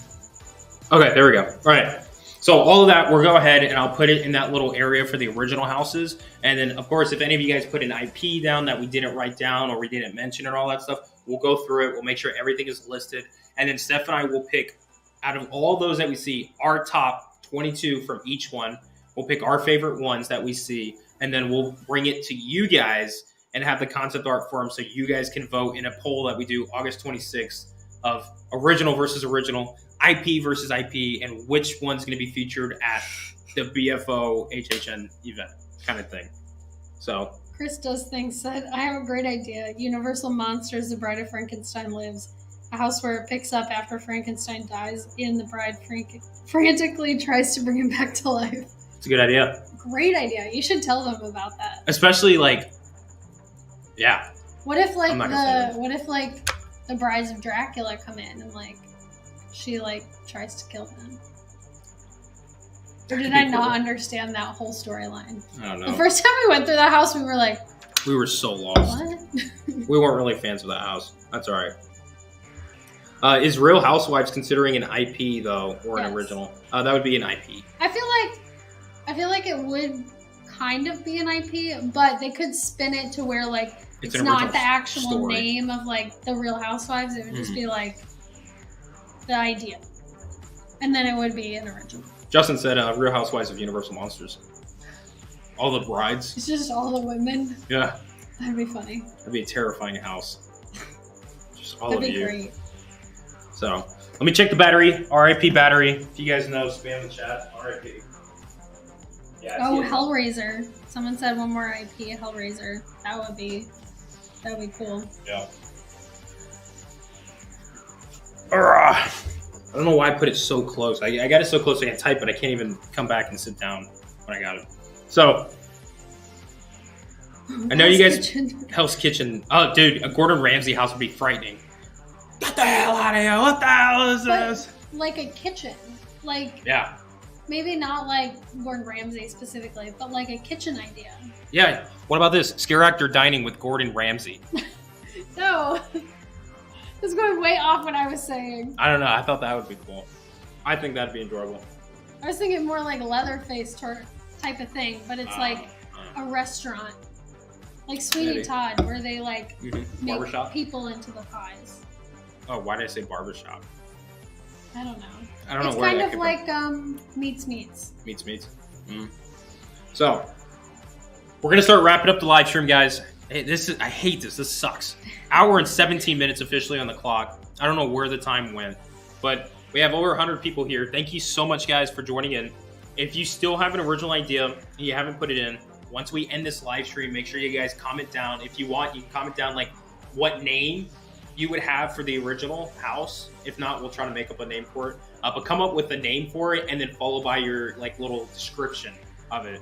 Speaker 1: go. Okay, there we go. All right. So all of that, we'll go ahead and I'll put it in that little area for the original houses. And then, of course, if any of you guys put an IP down that we didn't write down or we didn't mention and all that stuff, we'll go through it. We'll make sure everything is listed. And then Steph and I will pick, out of all those that we see, our top 22 from each one. We'll pick our favorite ones that we see. And then we'll bring it to you guys and have the concept art for them so you guys can vote in a poll that we do August 26th of original versus original, IP versus IP, and which one's going to be featured at the BFO HHN event kind of thing. So
Speaker 2: Chris does things said, I have a great idea. Universal Monsters, The Bride of Frankenstein Lives. A house where it picks up after Frankenstein dies and the bride frantically tries to bring him back to life.
Speaker 1: it's a good idea.
Speaker 2: Great idea. You should tell them about that.
Speaker 1: Especially like, yeah.
Speaker 2: What if like
Speaker 1: I'm not gonna say
Speaker 2: what if like the brides of Dracula come in and like she like tries to kill them? Or did I not understand that whole storyline?
Speaker 1: I don't know.
Speaker 2: The first time we went through that house, we were like,
Speaker 1: We were so lost.
Speaker 2: what?
Speaker 1: We weren't really fans of that house. That's all right. Is Real Housewives considering an IP though, or an
Speaker 2: Yes.
Speaker 1: original? That would be an IP.
Speaker 2: I feel like it would kind of be an IP, but they could spin it to where like it's
Speaker 1: an
Speaker 2: not
Speaker 1: original
Speaker 2: the actual
Speaker 1: story.
Speaker 2: name of like the Real Housewives. It would just be like the idea, and then it would be an original.
Speaker 1: Justin said Real Housewives of Universal Monsters. All the brides.
Speaker 2: It's just all the women.
Speaker 1: Yeah.
Speaker 2: That'd be funny.
Speaker 1: That'd be a terrifying house. Just all
Speaker 2: That'd
Speaker 1: of
Speaker 2: be
Speaker 1: you.
Speaker 2: great.
Speaker 1: So let me check the battery. RIP battery. If you guys know, spam the chat. RIP. Yeah.
Speaker 2: Oh,
Speaker 1: yeah.
Speaker 2: Hellraiser. Someone said one more IP, Hellraiser. That would be cool.
Speaker 1: Yeah. I don't know why I put it so close. I got it so close I can type, but I can't even come back and sit down when I got it. So I know you guys. Hell's Kitchen. Oh, dude, a Gordon Ramsay house would be frightening. Get the hell out of here! What the hell is this?
Speaker 2: Like a kitchen, like
Speaker 1: Yeah.
Speaker 2: maybe not like Gordon Ramsay specifically, but like a kitchen idea.
Speaker 1: Yeah. What about this? Scare Actor Dining with Gordon Ramsay.
Speaker 2: No, this is going way off what I was saying.
Speaker 1: I don't know. I thought that would be cool. I think that'd be enjoyable.
Speaker 2: I was thinking more like Leatherface type of thing, but it's like a restaurant, like Sweeney
Speaker 1: Maybe.
Speaker 2: Todd, where they like make
Speaker 1: Barbershop?
Speaker 2: people into the pies.
Speaker 1: Oh, why did I say barbershop?
Speaker 2: I don't know.
Speaker 1: I don't know
Speaker 2: It's
Speaker 1: where
Speaker 2: kind
Speaker 1: that
Speaker 2: of
Speaker 1: came
Speaker 2: like Meets.
Speaker 1: from. Meats. So we're gonna start wrapping up the live stream, guys. Hey, I hate this. This sucks. Hour and 17 minutes officially on the clock. I don't know where the time went, but we have over 100 people here. Thank you so much, guys, for joining in. If you still have an original idea and you haven't put it in, once we end this live stream, make sure you guys comment down. If you want, you can comment down like what name you would have for the original house. If not, we'll try to make up a name for it. But come up with a name for it and then follow by your like little description of it.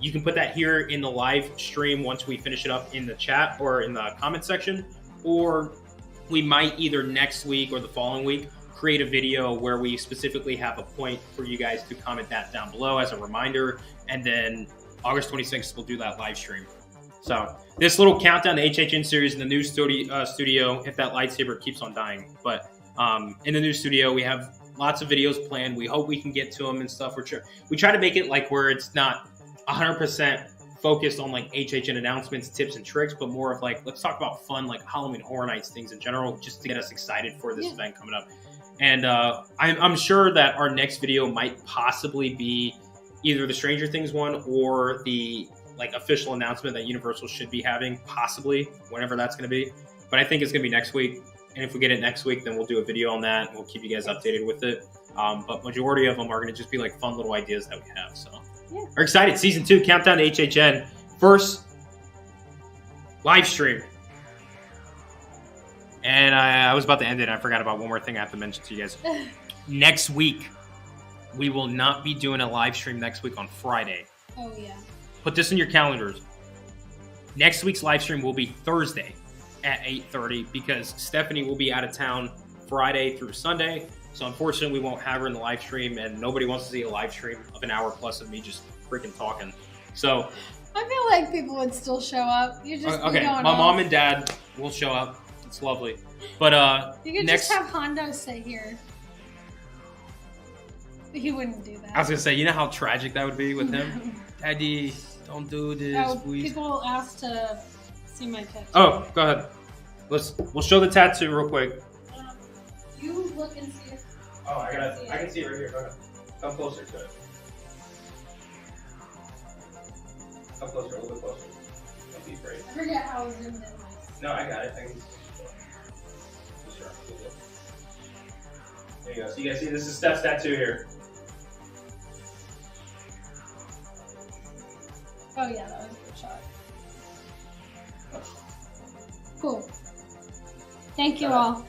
Speaker 1: You can put that here in the live stream once we finish it up in the chat or in the comment section, or we might either next week or the following week create a video where we specifically have a point for you guys to comment that down below as a reminder, and then August 26th we'll do that live stream. So this little countdown to HHN series in the new studio, if that lightsaber keeps on dying. But in the new studio, we have lots of videos planned. We hope we can get to them and stuff. We try to make it like where it's not 100% focused on like HHN announcements, tips, and tricks, but more of like, let's talk about fun, like Halloween Horror Nights things in general, just to get us excited for this event coming up. And I'm sure that our next video might possibly be either the Stranger Things one or the like official announcement that Universal should be having, possibly, whenever that's going to be. But I think it's going to be next week. And if we get it next week, then we'll do a video on that. And we'll keep you guys updated with it. But majority of them are going to just be like fun little ideas that we have. So we're excited. Season 2, Countdown to HHN. First live stream. And I was about to end it. And I forgot about one more thing I have to mention to you guys. Next week, we will not be doing a live stream next week on Friday.
Speaker 2: Oh, yeah.
Speaker 1: Put this in your calendars. Next week's live stream will be Thursday at 8:30 because Stephanie will be out of town Friday through Sunday. So unfortunately, we won't have her in the live stream, and nobody wants to see a live stream of an hour plus of me just freaking talking. So
Speaker 2: I feel like people would still show up. You just
Speaker 1: okay, my mom and dad will show up. It's lovely. But
Speaker 2: you could just have Hondo sit here. He wouldn't do that.
Speaker 1: I was gonna say, you know how tragic that would be with him? Daddy, don't do this, please.
Speaker 2: People ask to see my tattoo.
Speaker 1: Oh, go ahead. We'll show the tattoo real quick.
Speaker 2: You look and see it.
Speaker 1: Oh, I can see it right here. Go ahead. Come closer to it. Come closer, a little bit closer. Don't be afraid.
Speaker 2: I forget how I zoomed in.
Speaker 1: No, I got it. There you go. So you guys see this is Steph's tattoo here.
Speaker 2: Oh yeah, that was a good shot. Cool. Thank you all.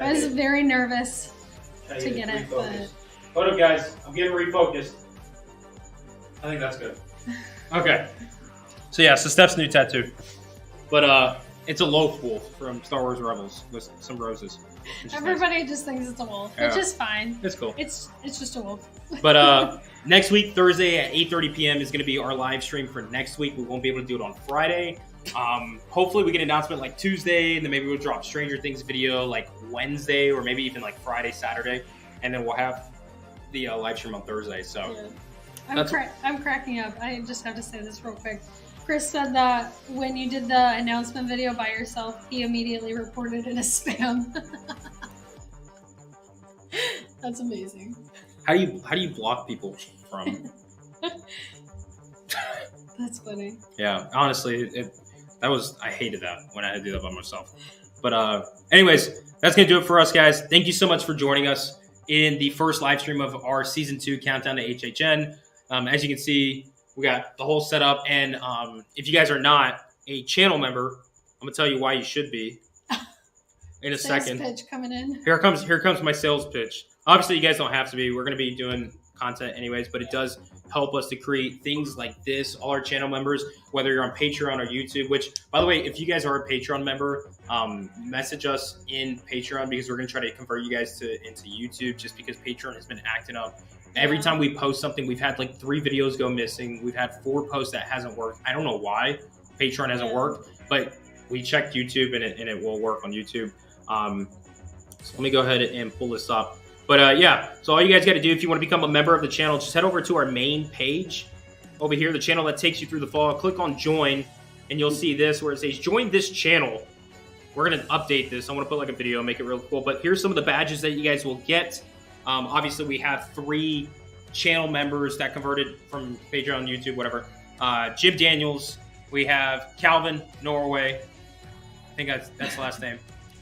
Speaker 2: I was very nervous to get it, but...
Speaker 1: Hold up, guys. I'm getting refocused. I think that's good. Okay. So yeah, so Steph's new tattoo. But it's a loaf wolf from Star Wars Rebels with some roses.
Speaker 2: Everybody just thinks it's a wolf, which is fine.
Speaker 1: It's cool.
Speaker 2: It's just a wolf.
Speaker 1: But next week, Thursday at 8:30 p.m. is going to be our live stream for next week. We won't be able to do it on Friday. Hopefully we get an announcement like Tuesday, and then maybe we'll drop Stranger Things video like Wednesday, or maybe even like Friday, Saturday, and then we'll have the live stream on Thursday. So
Speaker 2: yeah. I'm cracking up. I just have to say this real quick. Chris said that when you did the announcement video by yourself, he immediately reported it as spam. That's amazing.
Speaker 1: How do you block people from?
Speaker 2: That's funny.
Speaker 1: Yeah, honestly, I hated that when I had to do that by myself. But anyways, that's gonna do it for us, guys. Thank you so much for joining us in the first live stream of our season 2 countdown to HHN. As you can see, we got the whole setup, and if you guys are not a channel member, I'm gonna tell you why you should be in a second.
Speaker 2: Pitch coming in.
Speaker 1: Here comes my sales pitch. Obviously, you guys don't have to be. We're gonna be doing content anyways, but it does help us to create things like this. All our channel members, whether you're on Patreon or YouTube, which, by the way, if you guys are a Patreon member, message us in Patreon, because we're going to try to convert you guys into YouTube, just because Patreon has been acting up. Every time we post something, we've had like 3 videos go missing. We've had 4 posts that hasn't worked. I don't know why Patreon hasn't worked, but we checked YouTube and it will work on YouTube. So let me go ahead and pull this up. But yeah, so all you guys got to do if you want to become a member of the channel, just head over to our main page over here, the channel that takes you through the fall. Click on join, and you'll see this where it says join this channel. We're going to update this. I want to put like a video, make it real cool. But here's some of the badges that you guys will get. Obviously, we have 3 channel members that converted from Patreon, YouTube, whatever. Jim Daniels. We have Calvin Norway. I think that's the last name.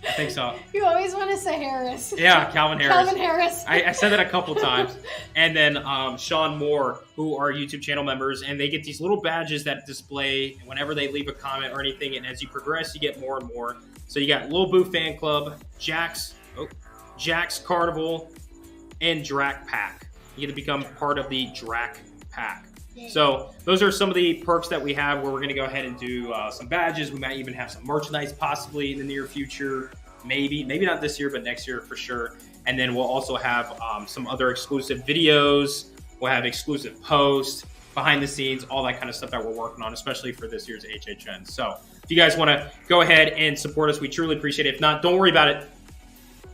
Speaker 1: I think so.
Speaker 2: You always want to say Harris.
Speaker 1: Yeah, Calvin Harris.
Speaker 2: Calvin Harris.
Speaker 1: I said that a couple times. And then Sean Moore, who are YouTube channel members, and they get these little badges that display whenever they leave a comment or anything. And as you progress, you get more and more. So you got Lil Boo Fan Club, Jack's Carnival, and Drac Pack. You get to become part of the Drac Pack. Yeah. So those are some of the perks that we have, where we're going to go ahead and do some badges. We might even have some merchandise possibly in the near future. Maybe not this year, but next year for sure. And then we'll also have some other exclusive videos. We'll have exclusive posts, behind the scenes, all that kind of stuff that we're working on, especially for this year's HHN. So if you guys want to go ahead and support us, we truly appreciate it. If not, don't worry about it.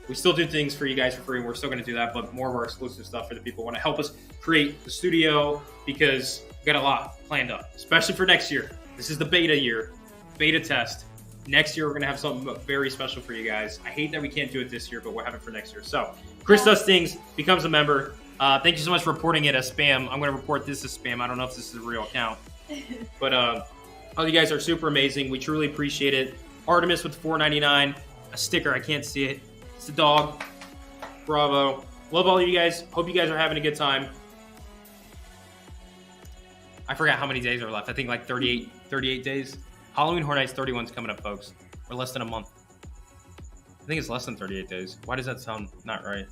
Speaker 1: We still do things for you guys for free. We're still going to do that, but more of our exclusive stuff for the people who want to help us create the studio, because we got a lot planned up, especially for next year. This is the beta year, beta test. Next year, we're going to have something very special for you guys. I hate that we can't do it this year, but we'll have it for next year. So Chris Does Things becomes a member. Thank you so much for reporting it as spam. I'm going to report this as spam. I don't know if this is a real account. But all you guys are super amazing. We truly appreciate it. Artemis with $4.99. A sticker. I can't see it. It's a dog. Bravo. Love all of you guys. Hope you guys are having a good time. I forgot how many days are left. I think like 38 days. Halloween Horror Nights 31's coming up, folks. We're less than a month. I think it's less than 38 days. Why does that sound not right?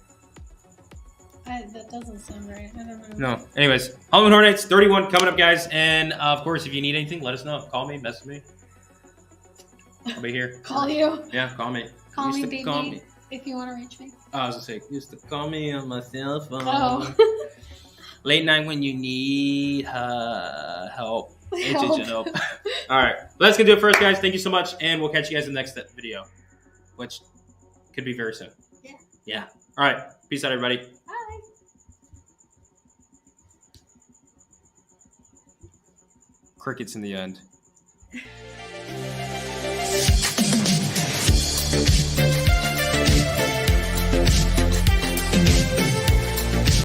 Speaker 2: That doesn't sound right. I don't know.
Speaker 1: No. Anyways, Halloween Horror Nights 31 coming up, guys. And of course, if you need anything, let us know. Call me, message me. I'll be here.
Speaker 2: Call you?
Speaker 1: Yeah, call me.
Speaker 2: Call me, baby. If you want to reach me.
Speaker 1: I was going to say, used to call me on my cell phone.
Speaker 2: Oh.
Speaker 1: Late night when you need help. Help. All right. Well, that's going to do it for us, guys. Thank you so much. And we'll catch you guys in the next video, which could be very soon. Yeah. All right. Peace out, everybody.
Speaker 2: Bye.
Speaker 1: Crickets in the end.